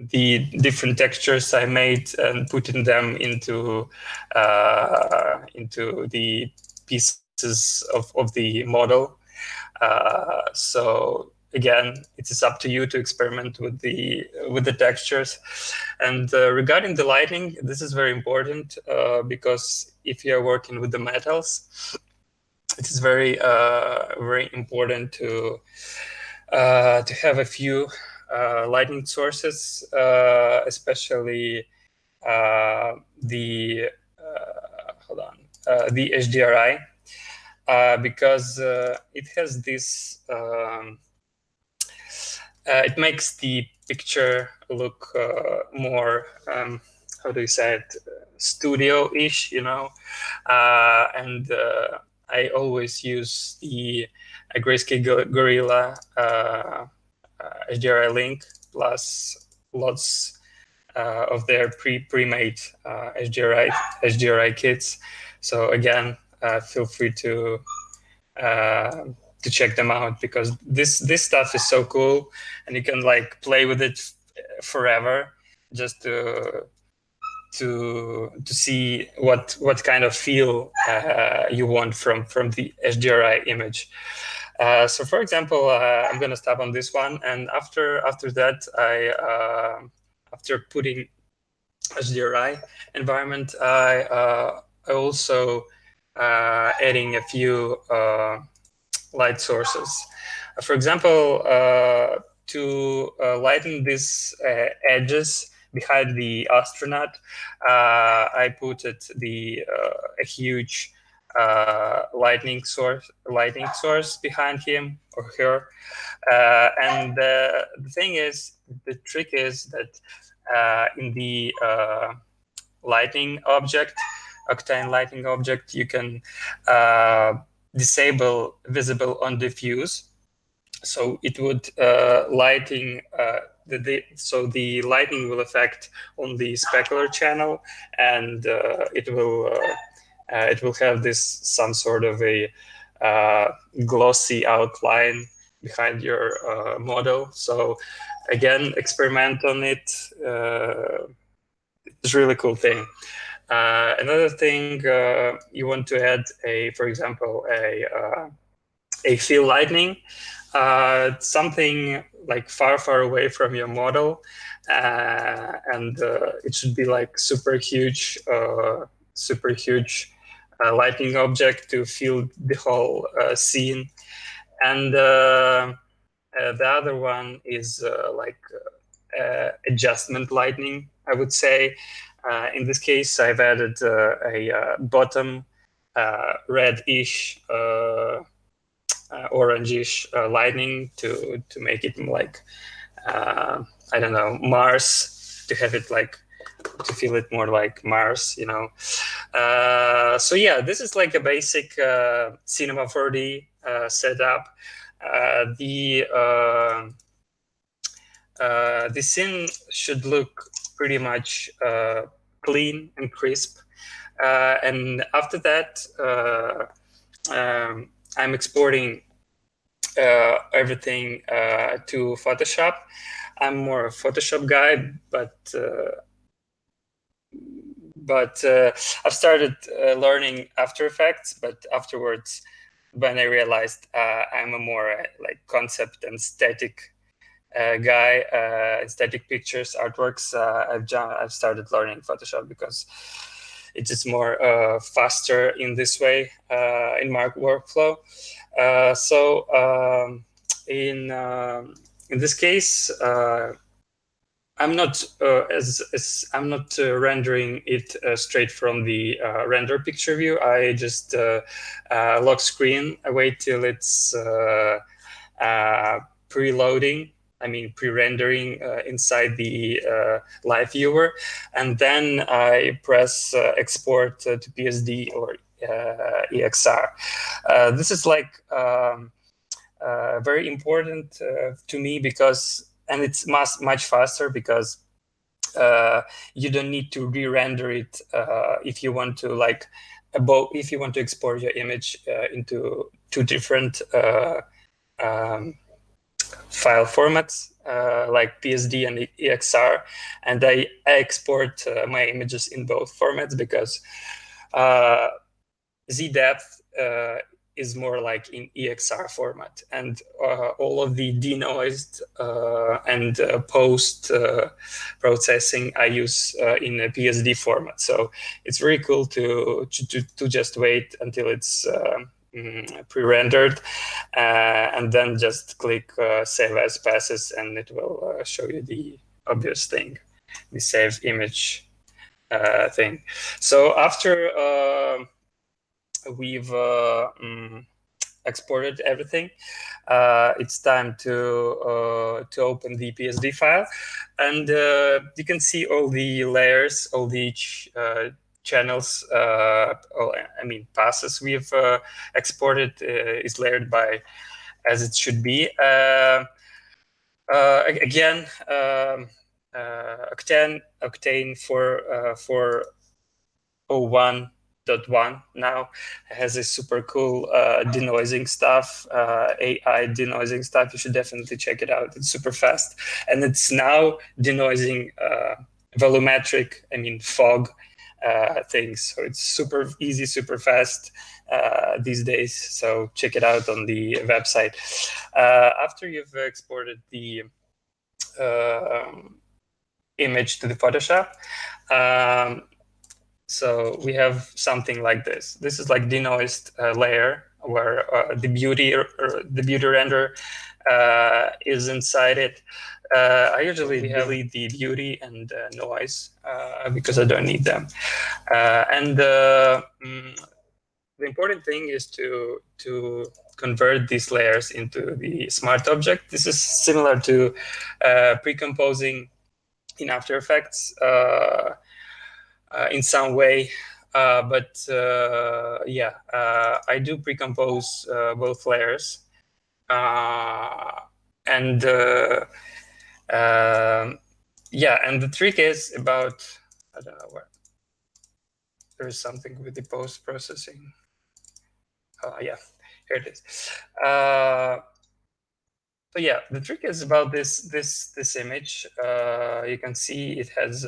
the different textures I made and putting them into the pieces of the model. So again, it is up to you to experiment with the textures. And regarding the lighting, this is very important because if you are working with the metals, it is very important to have a few lighting sources, especially the HDRI. because it has this. It makes the picture look more. How do you say it? Studio-ish, you know, and I always use the Grayscale Gorilla HDRI link plus lots of their pre-made HDRI kits. So again, feel free to check them out, because this stuff is so cool, and you can like play with it forever, just to see what kind of feel you want from the HDRI image. So for example, I'm gonna stop on this one, and after that, after putting HDRI environment, I also adding a few light sources. For example, to lighten these edges behind the astronaut, I put a huge lightning source behind him or her, and the trick is that in the lighting object, Octane lighting object, you can disable visible on diffuse, so it would lighting so the lighting will affect on the specular channel, and it will have this some sort of a glossy outline behind your model. So again, experiment on it. It's a really cool thing. Another thing, you want to add for example, a fill lightning, something like far away from your model, and it should be like super huge lightning object to fill the whole scene. And the other one is like adjustment lightning, I would say. In this case, I've added a bottom red-ish, orange-ish lightning to make it like, I don't know, Mars, to have it like, to feel it more like Mars, you know. So yeah, this is like a basic Cinema 4D setup. The scene should look pretty much clean and crisp, and after that, I'm exporting everything to Photoshop. I'm more a Photoshop guy, but I've started learning After Effects. But afterwards, when I realized I'm a more like concept and static guy, static pictures, artworks, I've started learning Photoshop because it's just more faster in this way in my workflow. So in this case, I'm not I'm not rendering it straight from the render picture view. I just lock screen, I wait till it's preloading. I mean, pre-rendering inside the live viewer, and then I press export to PSD or EXR. This is like very important to me because, and it's much faster because you don't need to re-render it if you want to like if you want to export your image into two different file formats like PSD and EXR, and I export my images in both formats because Z depth is more like in EXR format, and all of the denoised and post processing I use in a PSD format. So it's very cool to just wait until it's pre-rendered, and then just click save as passes, and it will show you the obvious thing, the save image thing. So after we've exported everything. It's time to open the PSD file, and you can see all the layers, all the channels, passes we've exported is layered by as it should be. Again, Octane for 01.1 now has a super cool denoising stuff, AI denoising stuff. You should definitely check it out. It's super fast, and it's now denoising volumetric, fog things. So it's super easy, super fast these days. So check it out on the website. After you've exported the image to the Photoshop, so we have something like this. This is like denoised layer where the beauty render is inside it. I usually delete the beauty and noise because I don't need them. And the important thing is to convert these layers into the smart object. This is similar to pre-composing in After Effects in some way. But I do pre-compose both layers. And the trick is about, I don't know where, there is something with the post-processing. Here it is. So yeah, the trick is about this image. You can see it has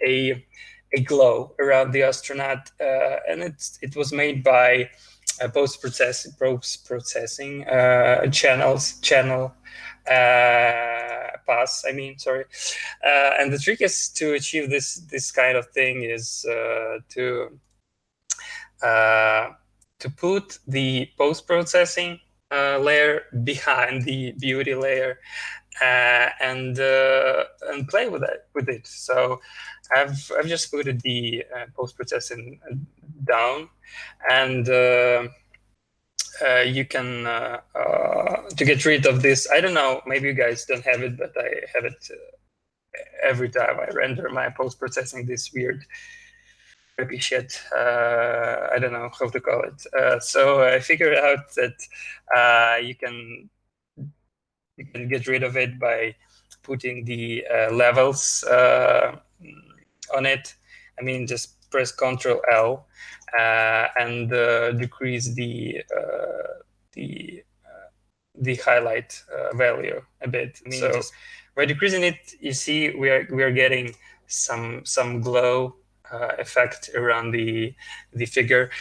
a glow around the astronaut, and it was made by post-processing channel pass. And the trick is to achieve this kind of thing is to put the post-processing layer behind the beauty layer and play with it. So I've just put the post-processing down, and you can to get rid of this. I don't know, maybe you guys don't have it, but I have it every time I render my post-processing. This weird crappy shit. I don't know how to call it. So I figured out that you can get rid of it by putting the levels on it. Just press Ctrl L and decrease the highlight value a bit. Just by decreasing it, you see we are getting some glow effect around the figure,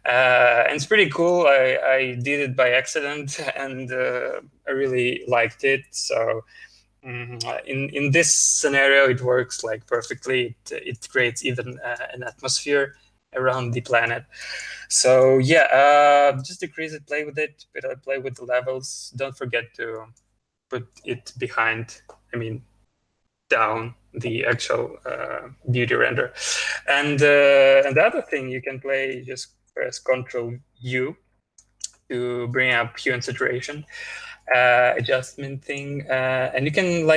and it's pretty cool. I did it by accident, and I really liked it. So in this scenario, it works like perfectly. It creates even an atmosphere around the planet. So yeah, just decrease it, play with it, play with the levels. Don't forget to put it behind, down the actual beauty render. And the other thing you can play, just press Ctrl U to bring up hue and saturation adjustment thing, and you can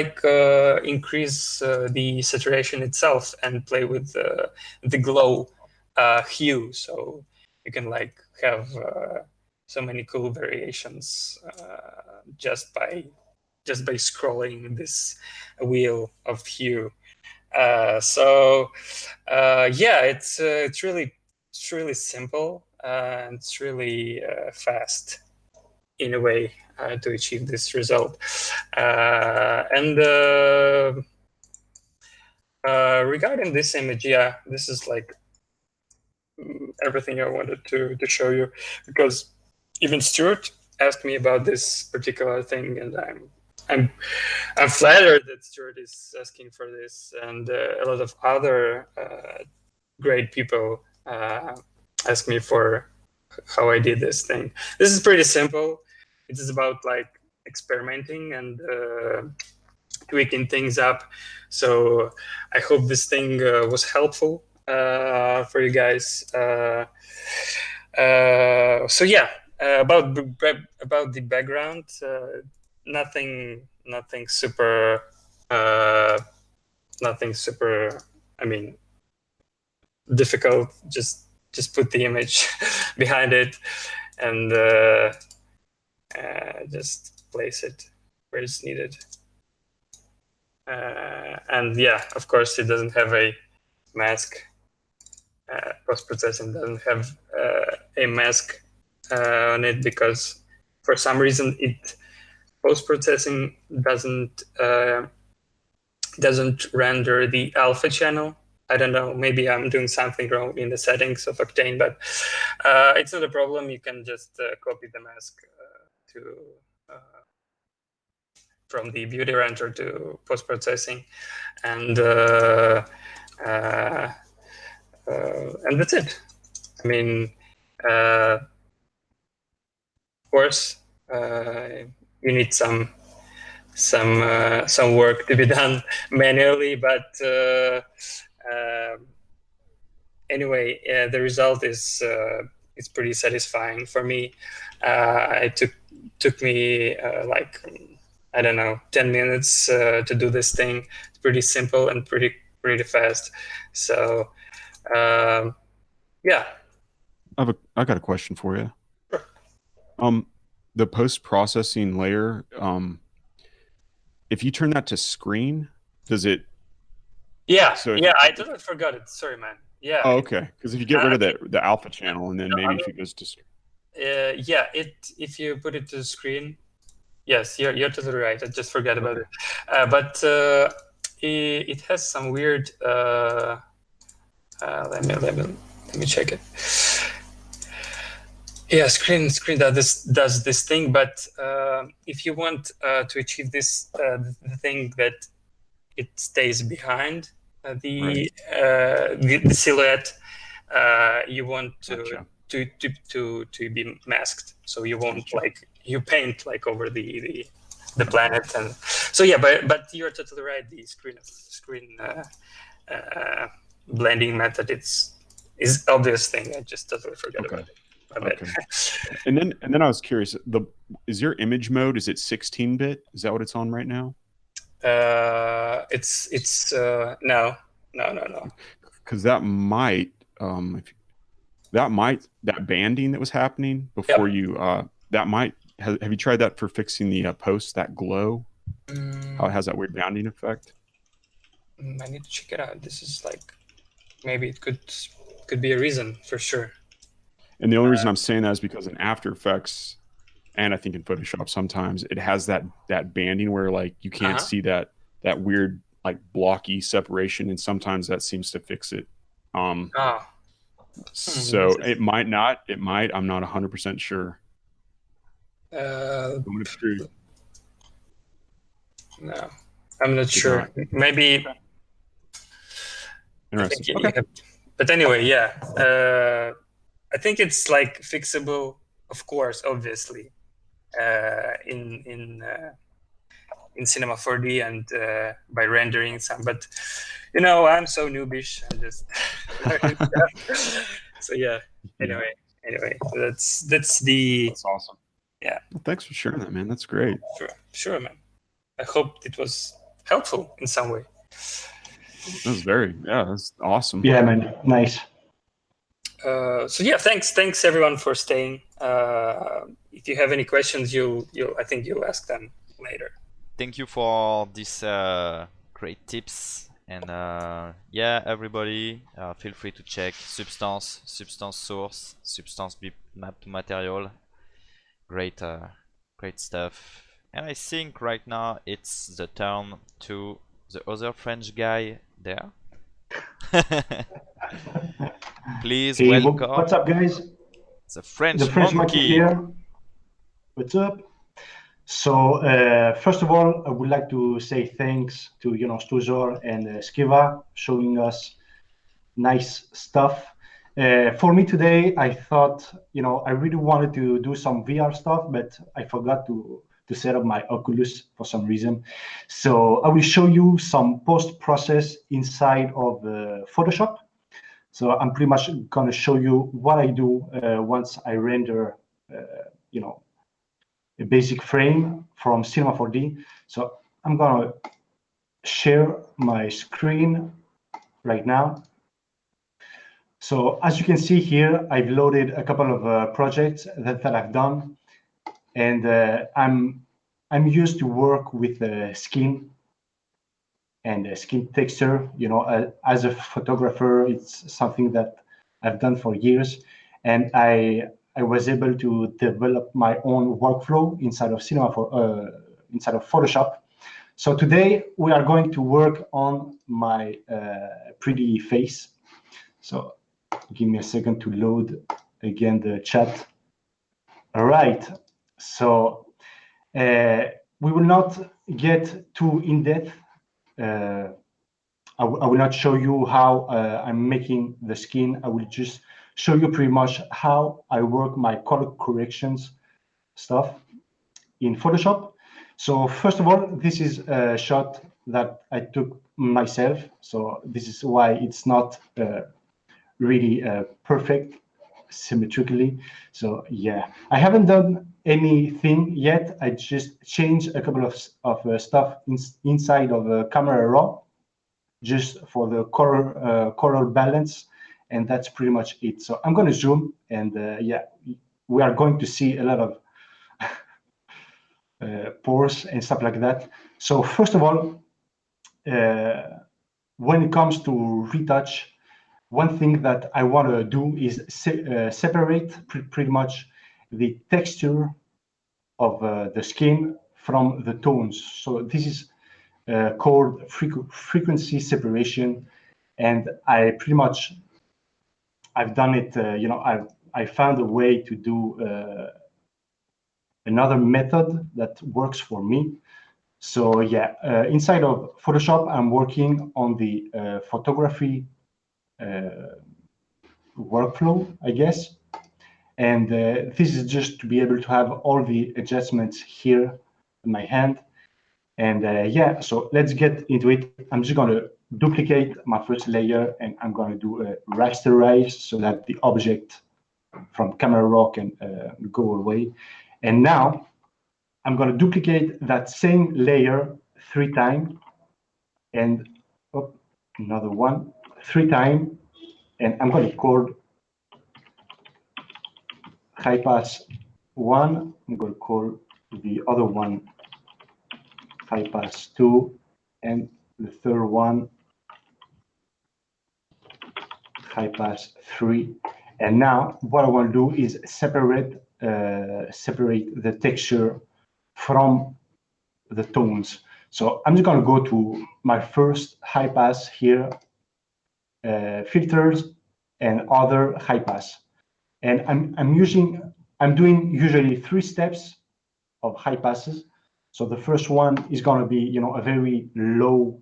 increase the saturation itself and play with the glow hue. So you can have so many cool variations just by scrolling this wheel of hue. So it's really simple, and it's really fast in a way to achieve this result. And regarding this image, this is everything I wanted to show you, because even Stuz0r asked me about this particular thing, and I'm flattered that Stuz0r is asking for this, and a lot of other great people ask me for how I did this thing. This is pretty simple. It is about experimenting and tweaking things up. So I hope this thing was helpful. for you guys. So yeah, about the background, nothing super, nothing super. I mean, difficult. Just put the image behind it, and just place it where it's needed. And yeah, of course, it doesn't have a mask. Post-processing doesn't have a mask on it because for some reason post-processing doesn't render the alpha channel. I don't know, maybe I'm doing something wrong in the settings of Octane, but it's not a problem. You can just copy the mask from the beauty render to post-processing, and that's it. I mean, of course, you need some work to be done manually, but anyway, the result is pretty satisfying for me. It took me like, I don't know, 10 minutes to do this thing. It's pretty simple and pretty fast. So yeah. I got a question for you. Sure. The post-processing layer, if you turn that to screen, does it? Yeah. So yeah, I totally forgot it. Sorry, man. Yeah. Oh, okay. Because if you get rid of the alpha channel, and then maybe if it goes to yeah, if you put it to the screen, yes, you're totally right. I just forgot about it. But it has some weird. Let me check it. Yeah, screen does this thing, but if you want to achieve this the thing that it stays behind the silhouette, you want to be masked, so you won't you paint like over the planet, and so yeah. But you're totally right. The screen blending method is obvious thing. I just totally forgot about it. Okay. and then I was curious. Is your image mode? Is it 16-bit? Is that what it's on right now? It's no. Because that might that banding that was happening before you that might have you tried that for fixing the post, that glow? How it has that weird banding effect? I need to check it out. This is like, maybe it could be a reason for sure. And the only reason I'm saying that is because in After Effects, and I think in Photoshop sometimes, it has that banding where like you can't see that weird like blocky separation, and sometimes that seems to fix it. So it might not. It might. I'm not 100% sure. No, I'm not sure. Maybe. Interesting. Okay. But anyway, yeah. I think it's like fixable, of course, obviously, in Cinema 4D and by rendering some. But you know, I'm so noobish. I'm just so yeah. Anyway, that's awesome. Yeah. Well, thanks for sharing that, man. That's great. Sure, man. I hope it was helpful in some way. That was that's awesome. Yeah, man. Nice. So yeah, thanks everyone for staying. If you have any questions, I think you'll ask them later. Thank you for these great tips, and yeah, everybody, feel free to check Substance source, Substance bitmap to material. Great stuff. And I think right now it's the turn to the other French guy there. Please welcome. What's up, guys? The French monkey here. What's up? So first of all, I would like to say thanks to Stuz0r and Skeevaa showing us nice stuff. For me today, I thought I really wanted to do some VR stuff, but I forgot to set up my Oculus for some reason. So I will show you some post-process inside of Photoshop. So I'm pretty much going to show you what I do once I render, you know, a basic frame from Cinema 4D. So I'm going to share my screen right now. So as you can see here, I've loaded a couple of projects that I've done, and I'm used to work with skin and skin texture. You know, as a photographer, it's something that I've done for years, and I was able to develop my own workflow inside of inside of Photoshop. So today we are going to work on my pretty face. So give me a second to load again the chat. All right. So we will not get too in depth. I will not show you how I'm making the skin. I will just show you pretty much how I work my color corrections stuff in Photoshop. So first of all, this is a shot that I took myself. So this is why it's not really perfect symmetrically. So yeah, I haven't done anything yet. I just changed a couple of stuff inside of Camera Raw, just for the color balance, and that's pretty much it. So I'm going to zoom, and yeah, we are going to see a lot of pores and stuff like that. So first of all, when it comes to retouch, one thing that I want to do is separate pretty much the texture of the skin from the tones. So this is called frequency separation, and I pretty much I've done it. You know, I found a way to do another method that works for me. So yeah, inside of Photoshop, I'm working on the photography workflow, I guess. And this is just to be able to have all the adjustments here in my hand. And yeah, so let's get into it. I'm just going to duplicate my first layer, and I'm going to do a rasterize so that the object from Camera Raw can go away. And now I'm going to duplicate that same layer 3 times, and another one 3 times, and I'm going to call high pass 1. I'm going to call the other one high pass 2, and the third one high pass 3. And now what I want to do is separate the texture from the tones. So I'm just going to go to my first high pass here, filters and other high pass, and I'm doing usually 3 steps of high passes. So the first one is going to be, you know, a very low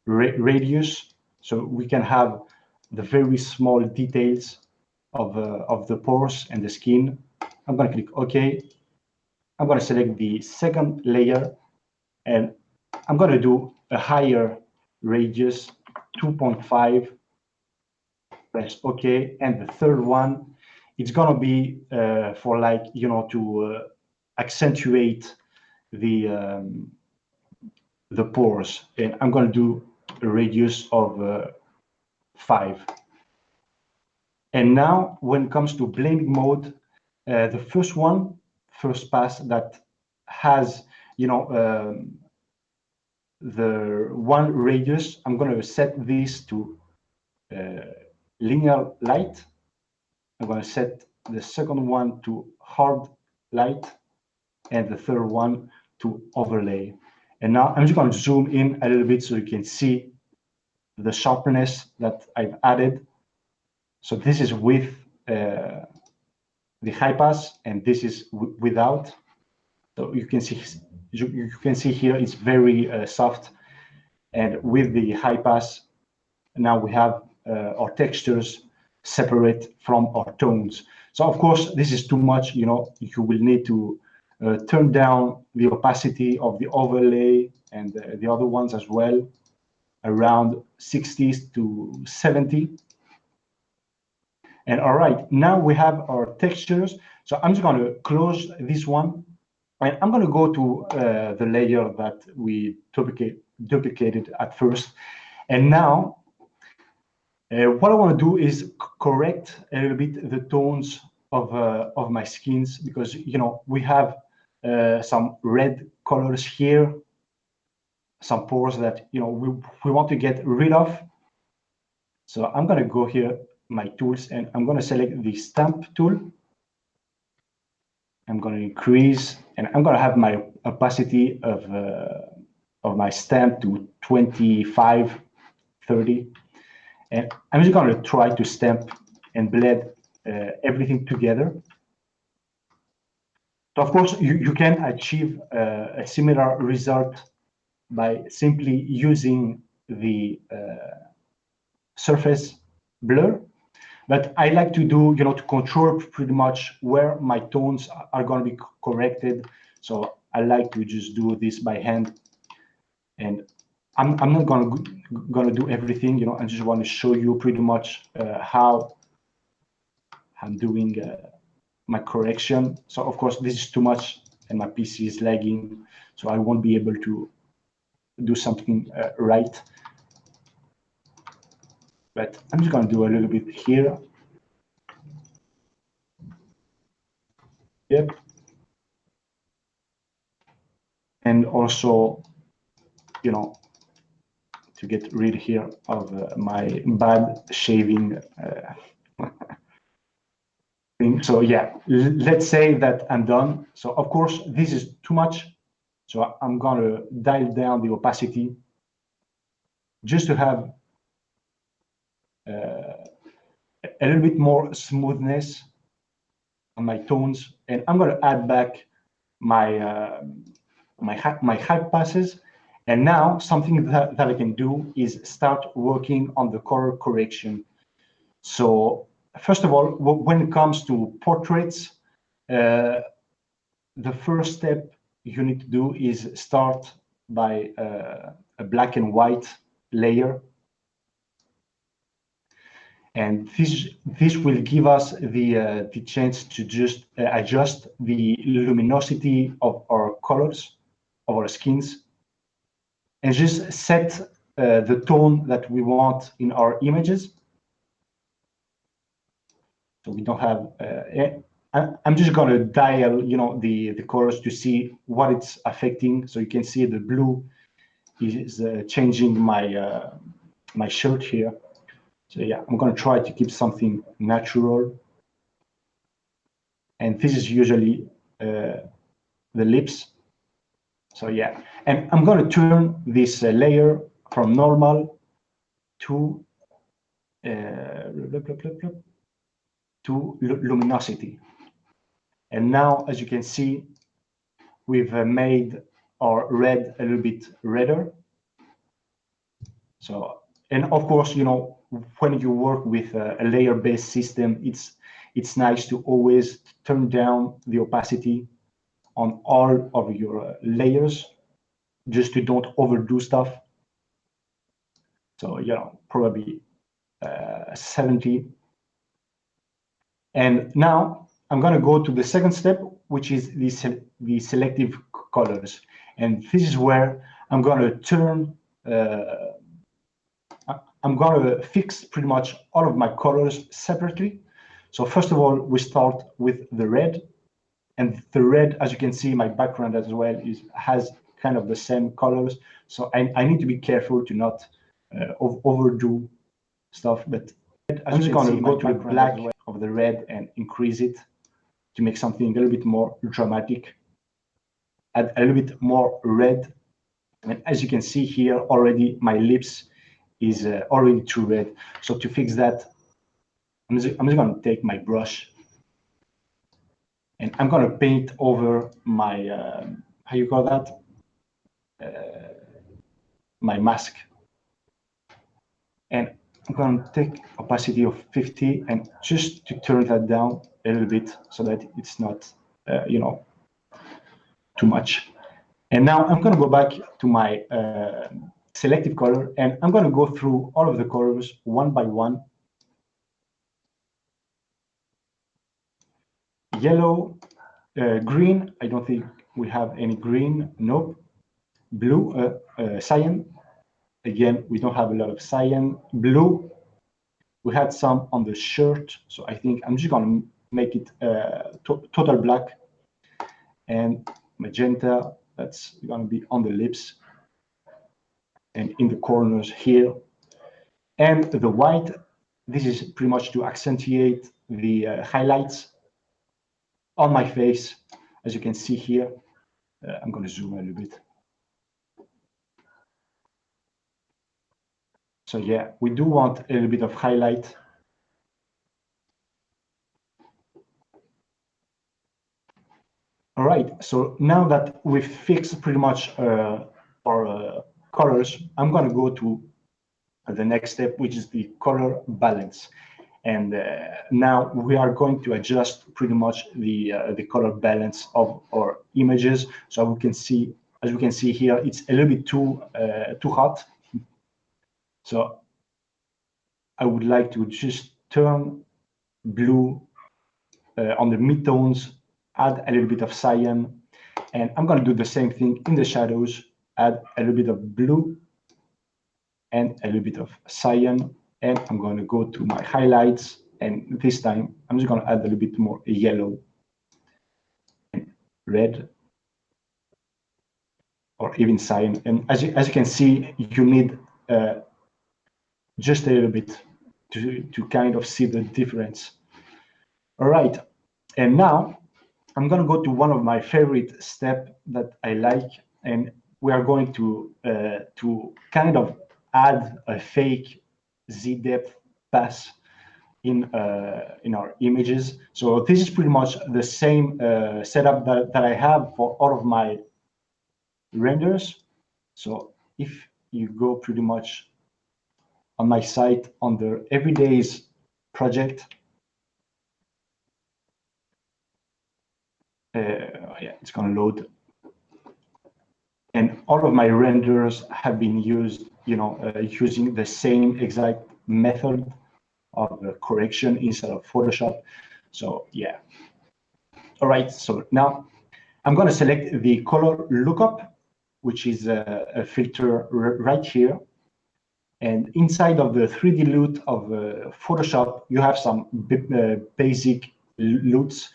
radius, so we can have the very small details of the pores and the skin. I'm going to click OK. I'm going to select the second layer, and I'm going to do a higher radius, 2.5. Press OK. And the third one, it's going to be for, like, you know, to accentuate the pores, and I'm going to do a radius of 5. And now when it comes to blending mode, the first pass that has, you know, the one radius, I'm going to set this to linear light. I'm going to set the second one to hard light, and the third one to overlay. And now I'm just going to zoom in a little bit so you can see the sharpness that I've added. So this is with the high pass, and this is without. So you can see here it's very soft, and with the high pass, now we have our textures separate from our tones. So of course this is too much. You know, you will need to turn down the opacity of the overlay and the other ones as well. around 60 to 70. And all right, now we have our textures. So I'm just going to close this one, and I'm going to go to the layer that we duplicated at first. And now what I want to do is correct a little bit the tones of my skins, because we have some red colors here, some pores that we want to get rid of. So I'm going to go here, my tools, and I'm going to select the stamp tool. I'm going to increase, and I'm going to have my opacity of my stamp to 25, 30. And I'm just going to try to stamp and blend everything together. So of course, you can achieve a similar result by simply using the surface blur. But I like to do, to control pretty much where my tones are going to be corrected. So I like to just do this by hand. And I'm not going to do everything, I just want to show you pretty much how I'm doing my correction. So of course, this is too much and my PC is lagging, so I won't be able to do something right. But I'm just going to do a little bit here. Yep. And also, to get rid here of my bad shaving thing. So yeah, let's say that I'm done. So of course, this is too much. So I'm going to dial down the opacity just to have a little bit more smoothness on my tones. And I'm going to add back my my high passes. And now something that I can do is start working on the color correction. So first of all, when it comes to portraits, the first step you need to do is start by a black and white layer. And this will give us the chance to just adjust the luminosity of our colors, of our skins, and just set the tone that we want in our images. So we don't have. I'm just going to dial, the colors to see what it's affecting. So you can see the blue is changing my my shirt here. So yeah, I'm going to try to keep something natural. And this is usually the lips. So yeah, and I'm going to turn this layer from normal to luminosity. And now, as you can see, we've made our red a little bit redder. So, and of course, when you work with a layer-based system, it's nice to always turn down the opacity on all of your layers, just to don't overdo stuff. So, probably 70. And now I'm going to go to the second step, which is the selective colors. And this is where I'm going to turn, I'm going to fix pretty much all of my colors separately. So first of all, we start with the red. And the red, as you can see, my background as well has kind of the same colors. So I need to be careful to not overdo stuff. But I'm just going to go to the black of the red and increase it to make something a little bit more dramatic. Add a little bit more red. And as you can see here, already my lips is already too red. So to fix that, I'm just going to take my brush and I'm going to paint over my, how you call that? My mask. And I'm going to take opacity of 50 and just to turn that down a little bit so that it's not, too much. And now I'm going to go back to my selective color, and I'm going to go through all of the colors one by one. Yellow, green, I don't think we have any green, nope. Blue, cyan, again, we don't have a lot of cyan. Blue, we had some on the shirt, so I think I'm just going to make it total black. And magenta, that's going to be on the lips and in the corners here. And the white, this is pretty much to accentuate the highlights on my face, as you can see here. I'm going to zoom a little bit. So yeah, we do want a little bit of highlight. All right, so now that we've fixed pretty much our colors, I'm going to go to the next step, which is the color balance. And now we are going to adjust pretty much the color balance of our images. So we can see, as we can see here, it's a little bit too hot. So I would like to just turn blue on the midtones, add a little bit of cyan, and I'm going to do the same thing in the shadows, add a little bit of blue and a little bit of cyan, and I'm going to go to my highlights, and this time I'm just going to add a little bit more yellow and red, or even cyan. And as you can see, you need just a little bit to kind of see the difference. All right, and now I'm going to go to one of my favorite steps that I like, and we are going to kind of add a fake Z-depth pass in our images. So this is pretty much the same setup that I have for all of my renders. So if you go pretty much on my site under Everyday's project, yeah, it's going to load. And all of my renders have been used, using the same exact method of correction instead of Photoshop. So yeah. All right, so now I'm going to select the color lookup, which is a filter right here. And inside of the 3D loot of Photoshop, you have some basic loots.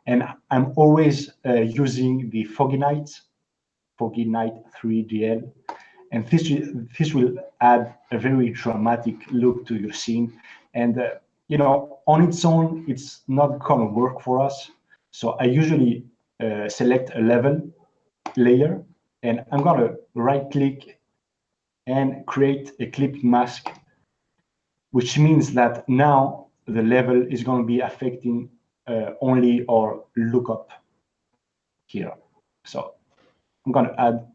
And I'm always using the Foggy Night 3DL. And this will add a very dramatic look to your scene. And, on its own, it's not going to work for us. So I usually select a level layer, and I'm going to right click and create a clip mask, which means that now the level is going to be affecting only our lookup here. So I'm going to add,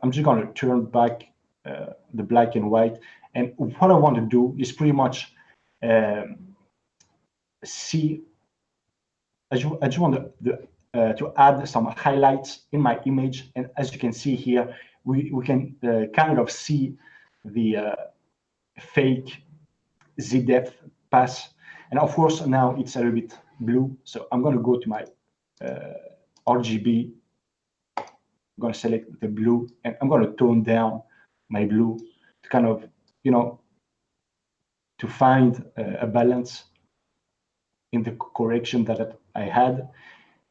I'm just going to turn back the black and white. And what I want to do is pretty much see, I just want to add some highlights in my image. And as you can see here, we can kind of see the fake Z-depth pass. And of course, now it's a little bit blue. So I'm going to go to my RGB. I'm going to select the blue, and I'm going to tone down my blue to kind of, to find a balance in the correction that I had.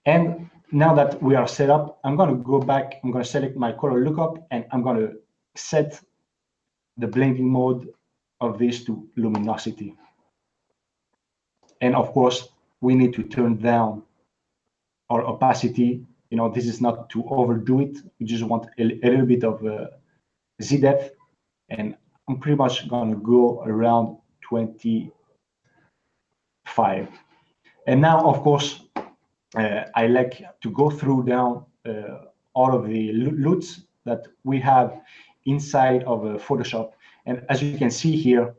And now that we are set up, I'm going to go back, I'm going to select my color lookup, and I'm going to set the blending mode of this to luminosity. And of course, we need to turn down our opacity. This is not to overdo it. We just want a little bit of Z-depth, and I'm pretty much going to go around 25. And now, of course, I like to go through down all of the loots that we have inside of Photoshop. And as you can see here,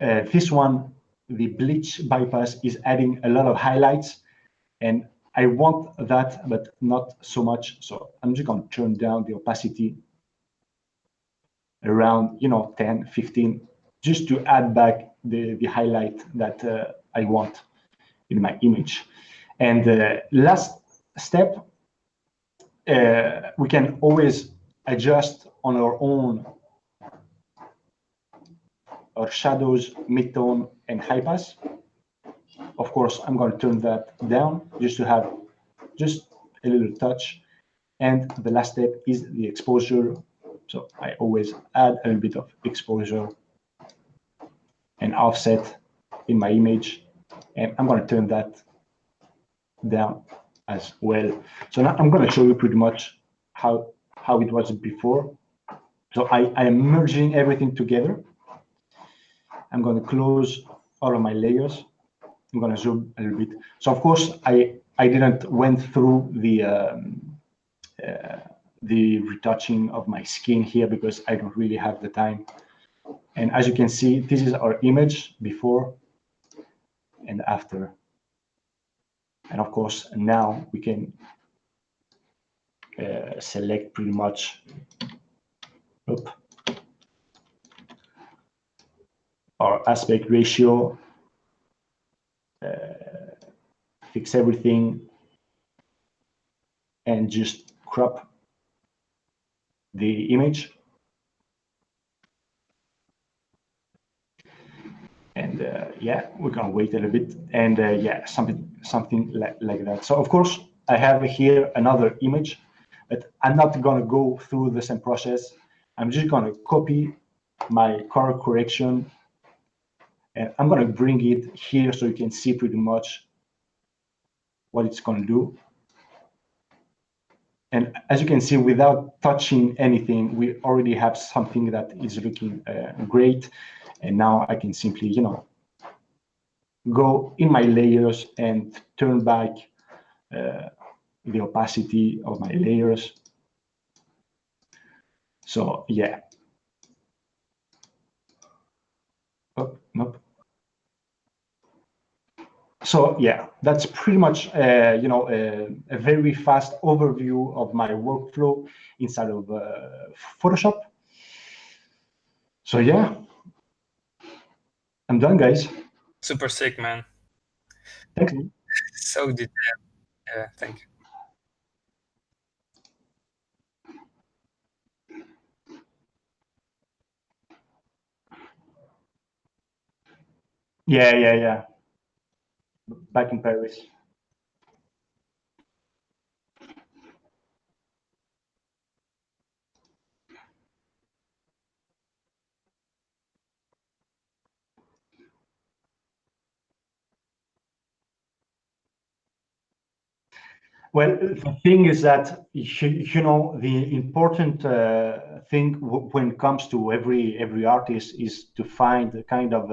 this one, the bleach bypass, is adding a lot of highlights. And I want that, but not so much. So I'm just going to turn down the opacity. around 10, 15, just to add back the highlight that I want in my image. And last step, we can always adjust on our own our shadows, midtone, and high pass. Of course, I'm going to turn that down just to have just a little touch. And the last step is the exposure. So I always add a little bit of exposure and offset in my image. And I'm going to turn that down as well. So now I'm going to show you pretty much how it was before. So I am merging everything together. I'm going to close all of my layers. I'm going to zoom a little bit. So of course, I didn't went through the retouching of my skin here because I don't really have the time. And as you can see, this is our image before and after. And of course, now we can select pretty much our aspect ratio, fix everything, and just crop the image. And yeah, we're gonna wait a little bit, and yeah, something like that. So of course, I have here another image, but I'm not gonna go through the same process. I'm just gonna copy my color correction, and I'm gonna bring it here so you can see pretty much what it's gonna do. And as you can see, without touching anything, we already have something that is looking great. And now I can simply, go in my layers and turn back the opacity of my layers. So yeah. Oh, nope. So yeah, that's pretty much a very fast overview of my workflow inside of Photoshop. So yeah, I'm done, guys. Super sick, man. Thanks. So detailed. Yeah, thank you. Yeah. Back in Paris. Well, the thing is that the important thing when it comes to every artist is to find a kind of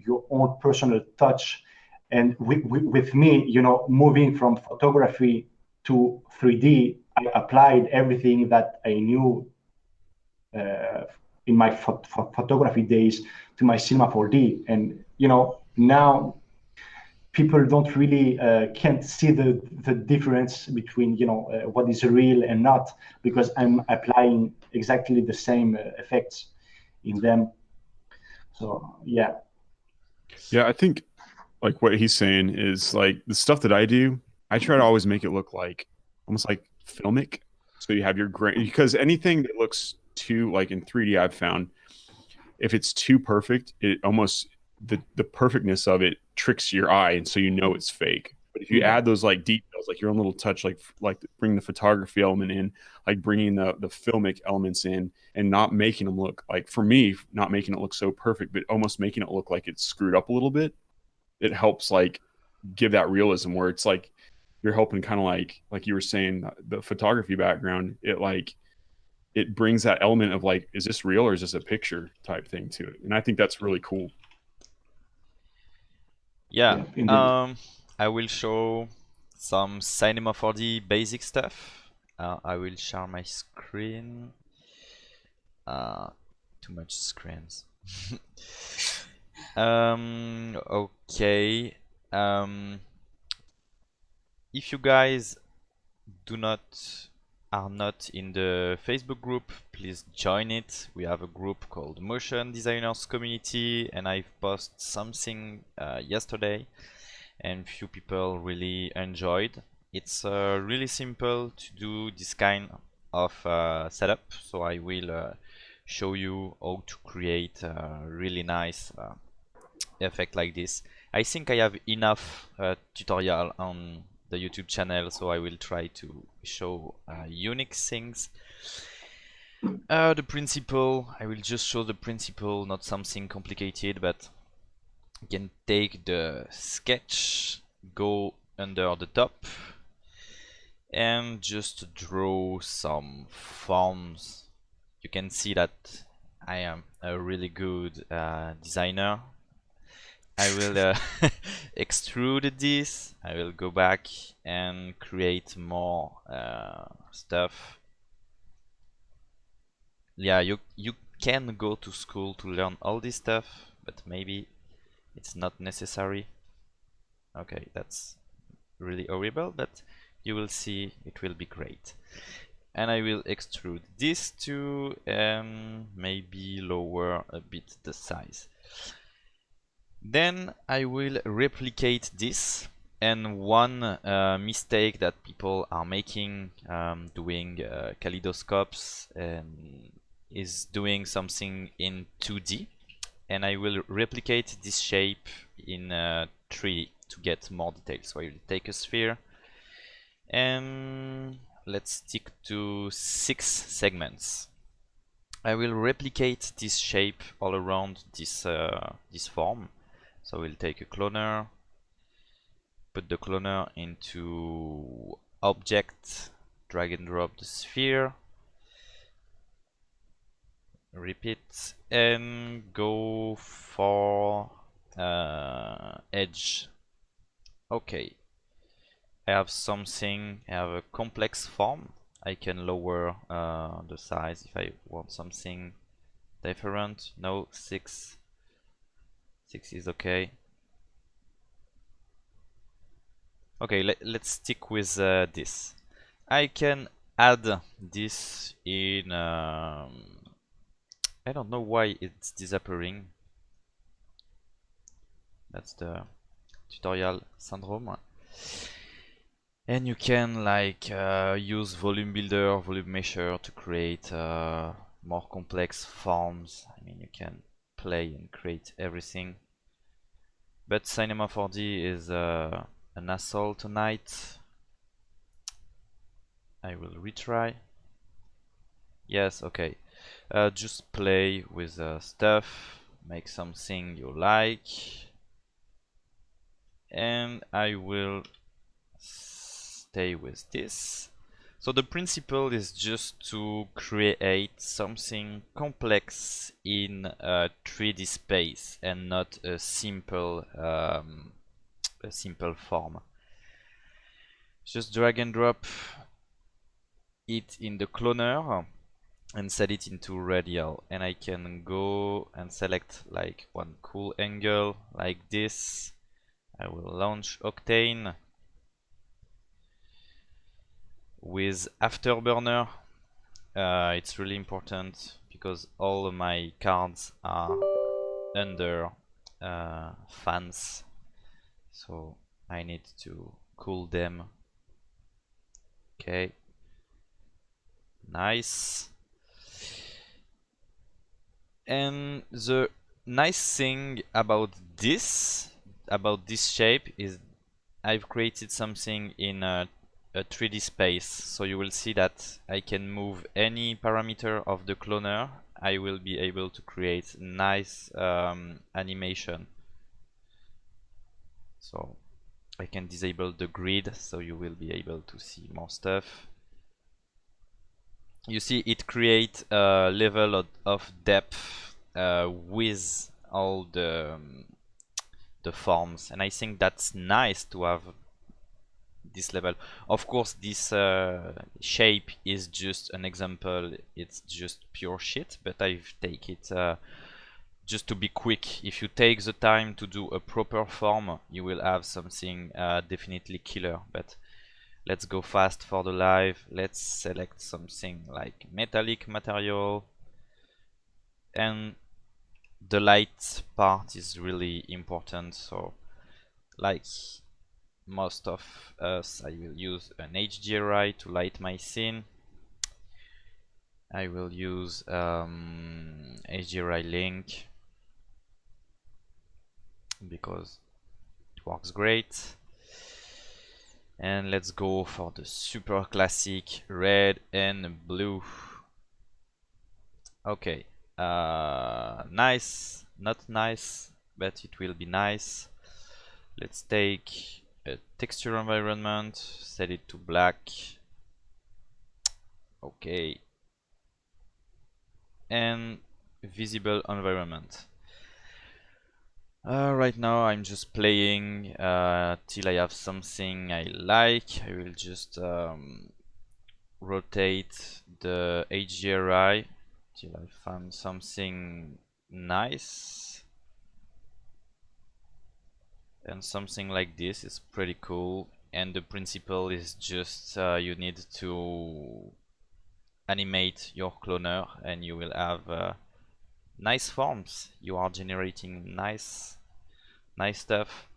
your own personal touch. And with me, moving from photography to 3D, I applied everything that I knew in my photography days to my Cinema 4D. And now people don't really can't see the difference between what is real and not, because I'm applying exactly the same effects in them. So yeah. Yeah, I think like what he's saying is like the stuff that I do, I try to always make it look like almost like filmic. So you have your grain, because anything that looks too like in 3D, I've found if it's too perfect, it almost the perfectness of it tricks your eye, and so it's fake. But if you add those like details, like your own little touch, like bring the photography element in, like bringing the filmic elements in, and not making them look like, for me, not making it look so perfect, but almost making it look like it's screwed up a little bit. It helps like give that realism where it's like you're helping kind of like you were saying, the photography background, it brings that element of like, is this real or is this a picture type thing to it? And I think that's really cool. Yeah, I will show some Cinema 4D basic stuff. I will share my screen. Too much screens. Okay. If you guys do not are not in the Facebook group, please join it. We have a group called Motion Designers Community, and I've posted something yesterday, and few people really enjoyed. It's really simple to do this kind of setup, so I will show you how to create a really nice effect like this. I think I have enough tutorial on the YouTube channel, so I will try to show unique things. The principle, I will just show the principle, not something complicated, but you can take the sketch, go under the top, and just draw some forms. You can see that I am a really good designer. I will extrude this. I will go back and create more stuff. Yeah, you can go to school to learn all this stuff, but maybe it's not necessary. Okay, that's really horrible, but you will see it will be great. And I will extrude this too, and maybe lower a bit the size. Then I will replicate this, and one mistake that people are making doing kaleidoscopes is doing something in 2D, and I will replicate this shape in 3D to get more details. So I will take a sphere, and let's stick to 6 segments. I will replicate this shape all around this this form. So we'll take a cloner, put the cloner into object, drag and drop the sphere, repeat, and go for edge. Okay, I have something, I have a complex form. I can lower the size if I want something different. No, 6 is okay. Okay, let's stick with this. I can add this in I don't know why it's disappearing. That's the tutorial syndrome. And you can like use volume builder, volume mesher to create more complex forms. I mean, you can play and create everything. But Cinema 4D is an asshole tonight. I will retry. Yes, okay. Just play with stuff, make something you like, and I will stay with this. So the principle is just to create something complex in a 3D space and not a simple form. Just drag and drop it in the cloner and set it into radial, and I can go and select like one cool angle like this. I will launch Octane with Afterburner. It's really important because all of my cards are under fans, so I need to cool them. Okay, nice. And the nice thing about this shape is I've created something in a 3D space, so you will see that I can move any parameter of the cloner. I will be able to create nice animation. So I can disable the grid, so you will be able to see more stuff. You see it creates a level of depth with all the forms, and I think that's nice to have this level. Of course, this shape is just an example, it's just pure shit, but I've taken it just to be quick. If you take the time to do a proper form, you will have something definitely killer. But Let's go fast for the live. Let's select something like metallic material. And the light part is really important. So like most of us, I will use an HDRI to light my scene. I will use HDRI link because it works great. And let's go for the super classic red and blue. Okay, nice, not nice, but it will be nice. Let's take a texture environment, set it to black. Okay, and visible environment. Right now I'm just playing till I have something I like. I will just rotate the HDRI till I find something nice. And something like this is pretty cool. And the principle is just you need to animate your cloner and you will have nice forms. You are generating nice stuff.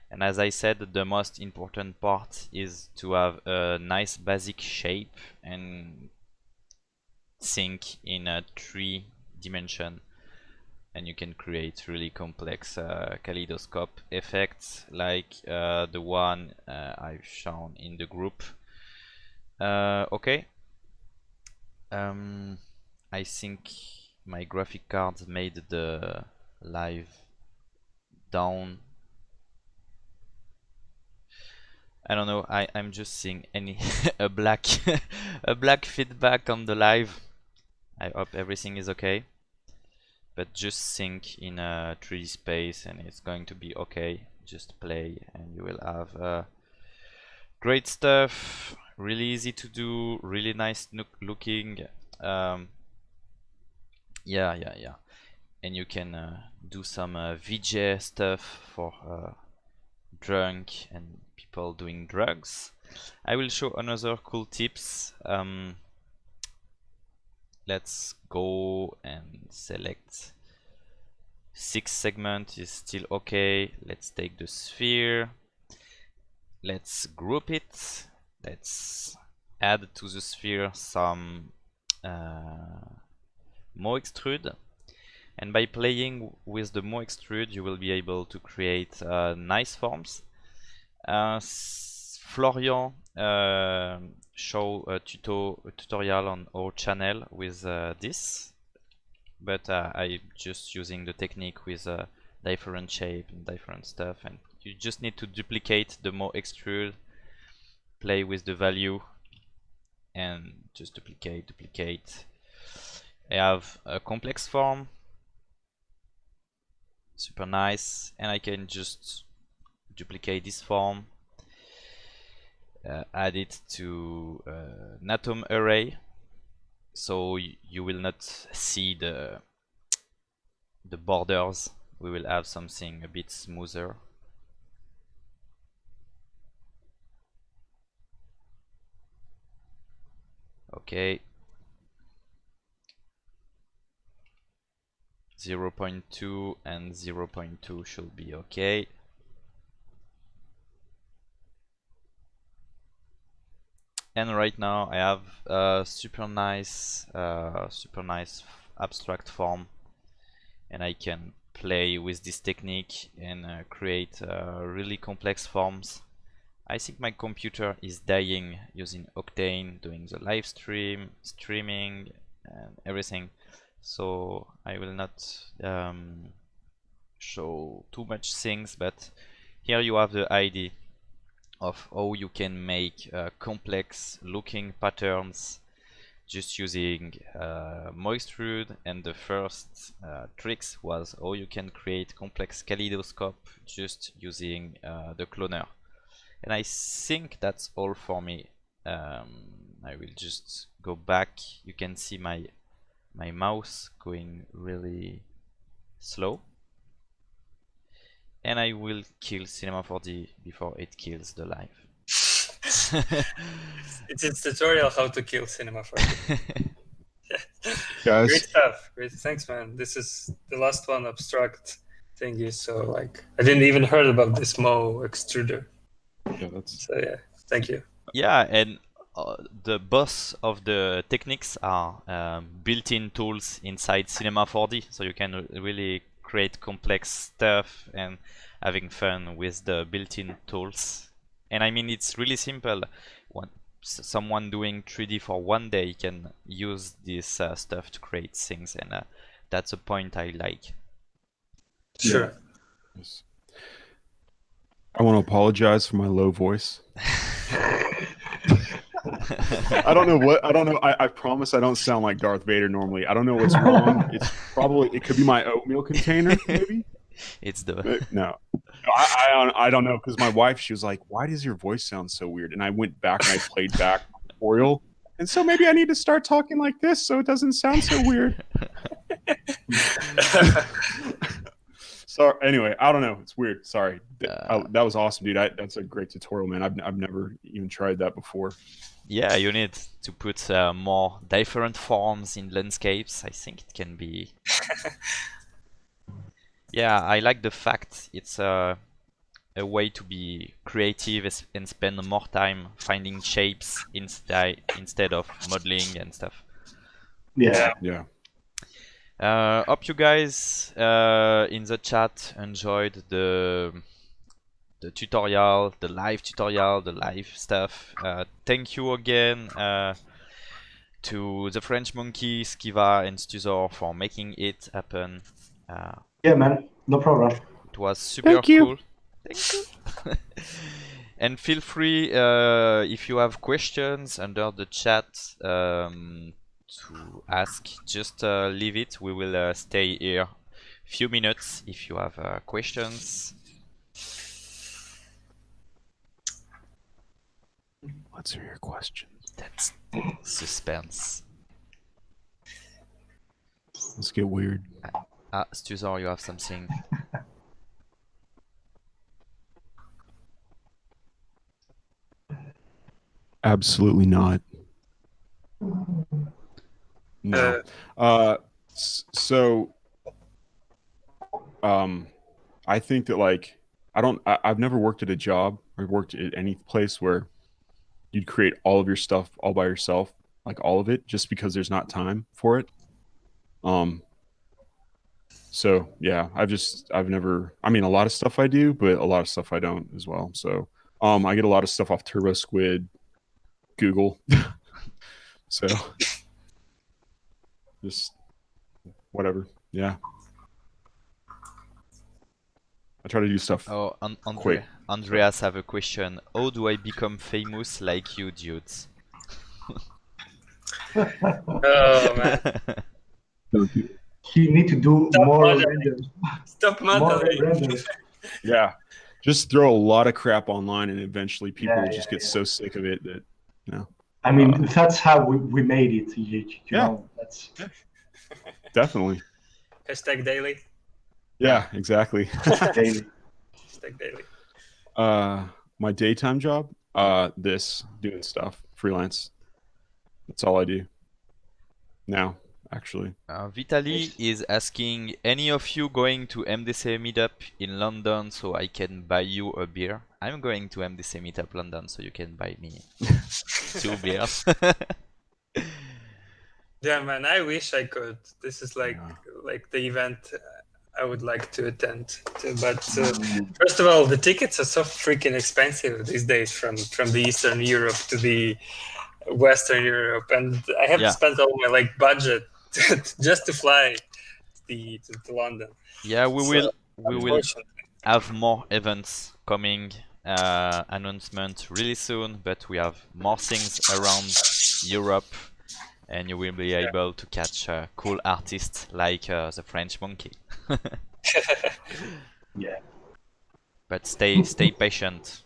And as I said, the most important part is to have a nice basic shape and think in a 3-dimension, and you can create really complex kaleidoscope effects like the one I've shown in the group. Okay, I think my graphic card made the live down. I don't know, I'm just seeing any a black a black feedback on the live. I hope everything is okay. But just think in a 3D space and it's going to be okay. Just play and you will have great stuff, really easy to do, really nice looking. Yeah. And you can do some VJ stuff for drunk and people doing drugs. I will show another cool tips. Let's go and select 6 segment is still okay. Let's take the sphere. Let's group it. Let's add to the sphere some Mhsprod. And by playing with the Mhsprod, you will be able to create nice forms. Florian show a tutorial on our channel with this, but I'm just using the technique with different shape and different stuff, and you just need to duplicate the Mhsprod, play with the value, and just duplicate. I have a complex form, super nice, and I can just duplicate this form, add it to an atom array, so you will not see the borders. We will have something a bit smoother. Okay, 0.2 and 0.2 should be okay. And right now I have a super nice abstract form, and I can play with this technique and create really complex forms. I think my computer is dying using Octane, doing the live streaming and everything, so I will not show too much things, but here you have the idea of how you can make complex looking patterns just using Mhsprod, and the first tricks was how you can create complex kaleidoscope just using the cloner. And I think that's all for me. I will just go back. You can see my mouse going really slow, and I will kill Cinema 4D before it kills the live. It's its tutorial how to kill Cinema 4D. Guys. Great stuff. Great. Thanks, man. This is the last one abstract thingy. So like, I didn't even heard about this Mo extruder. Yeah, that's. So yeah, thank you. Yeah, and the boss of the techniques are built-in tools inside Cinema 4D, so you can really create complex stuff and having fun with the built-in tools. And I mean, it's really simple. Someone doing 3D for one day can use this stuff to create things, and that's a point I like. Sure. Yes. I want to apologize for my low voice. I don't know what. I don't know. I promise I don't sound like Darth Vader normally. I don't know what's wrong. It's probably, it could be my oatmeal container, maybe. It's the No. I don't know, because my wife, she was like, "Why does your voice sound so weird?" And I went back and I played back the tutorial, and so maybe I need to start talking like this so it doesn't sound so weird. So anyway, I don't know. It's weird. Sorry. That was awesome, dude. That's a great tutorial, man. I've never even tried that before. Yeah, you need to put more different forms in landscapes. I think it can be. Yeah, I like the fact it's a way to be creative and spend more time finding shapes instead of modeling and stuff. Yeah. Yeah. Hope you guys in the chat enjoyed the tutorial, the live tutorial, the live stuff. Thank you again to the French Monkey, Skeevaa, and Stuz0r for making it happen. Yeah, man. No problem. It was super cool. Thank you. And feel free if you have questions under the chat to ask. Just leave it. We will stay here a few minutes if you have questions. Let's hear your questions. That's suspense. Let's get weird. Stuz0r, you have something. Absolutely not. No. So I think that, like, I've never worked at a job or worked at any place where you'd create all of your stuff all by yourself, like all of it, just because there's not time for it. So yeah, I've never, I mean, a lot of stuff I do, but a lot of stuff I don't as well. So I get a lot of stuff off Turbo Squid, Google. So just whatever. Yeah. I try to do stuff. Oh, quick. Andreas have a question. How do I become famous like you, dudes? Oh man. You need to do Stop more modeling. renders. Stop More modeling. renders. Yeah. Just throw a lot of crap online, and eventually people will just get yeah. so sick of it that, you know. I mean, that's how we made it. You Yeah. know, that's Definitely. Hashtag daily. Yeah, exactly. daily. Hashtag daily. My daytime job, doing stuff, freelance. That's all I do now, actually. Vitali is asking, any of you going to MDC meetup in London so I can buy you a beer? I'm going to MDC meetup London so you can buy me 2 beers. Yeah, man. I wish I could. This is like the event I would like to attend to. But first of all, the tickets are so freaking expensive these days from the Eastern Europe to the Western Europe, and I have to spend all my budget just to fly to London. Yeah, we will have more events coming, announcement really soon, but we have more things around Europe, and you will be able to catch cool artists like the French Monkey. Yeah. But stay patient.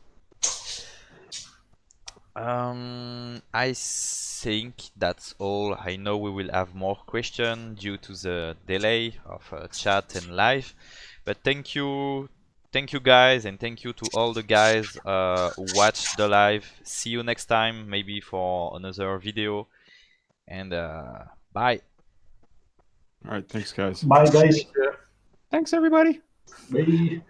I think that's all. I know we will have more questions due to the delay of chat and live, but thank you thank you guys, and thank you to all the guys who watched the live. See you next time, maybe for another video. And bye. All right, thanks, guys. Bye, guys. Thanks, everybody. Bye.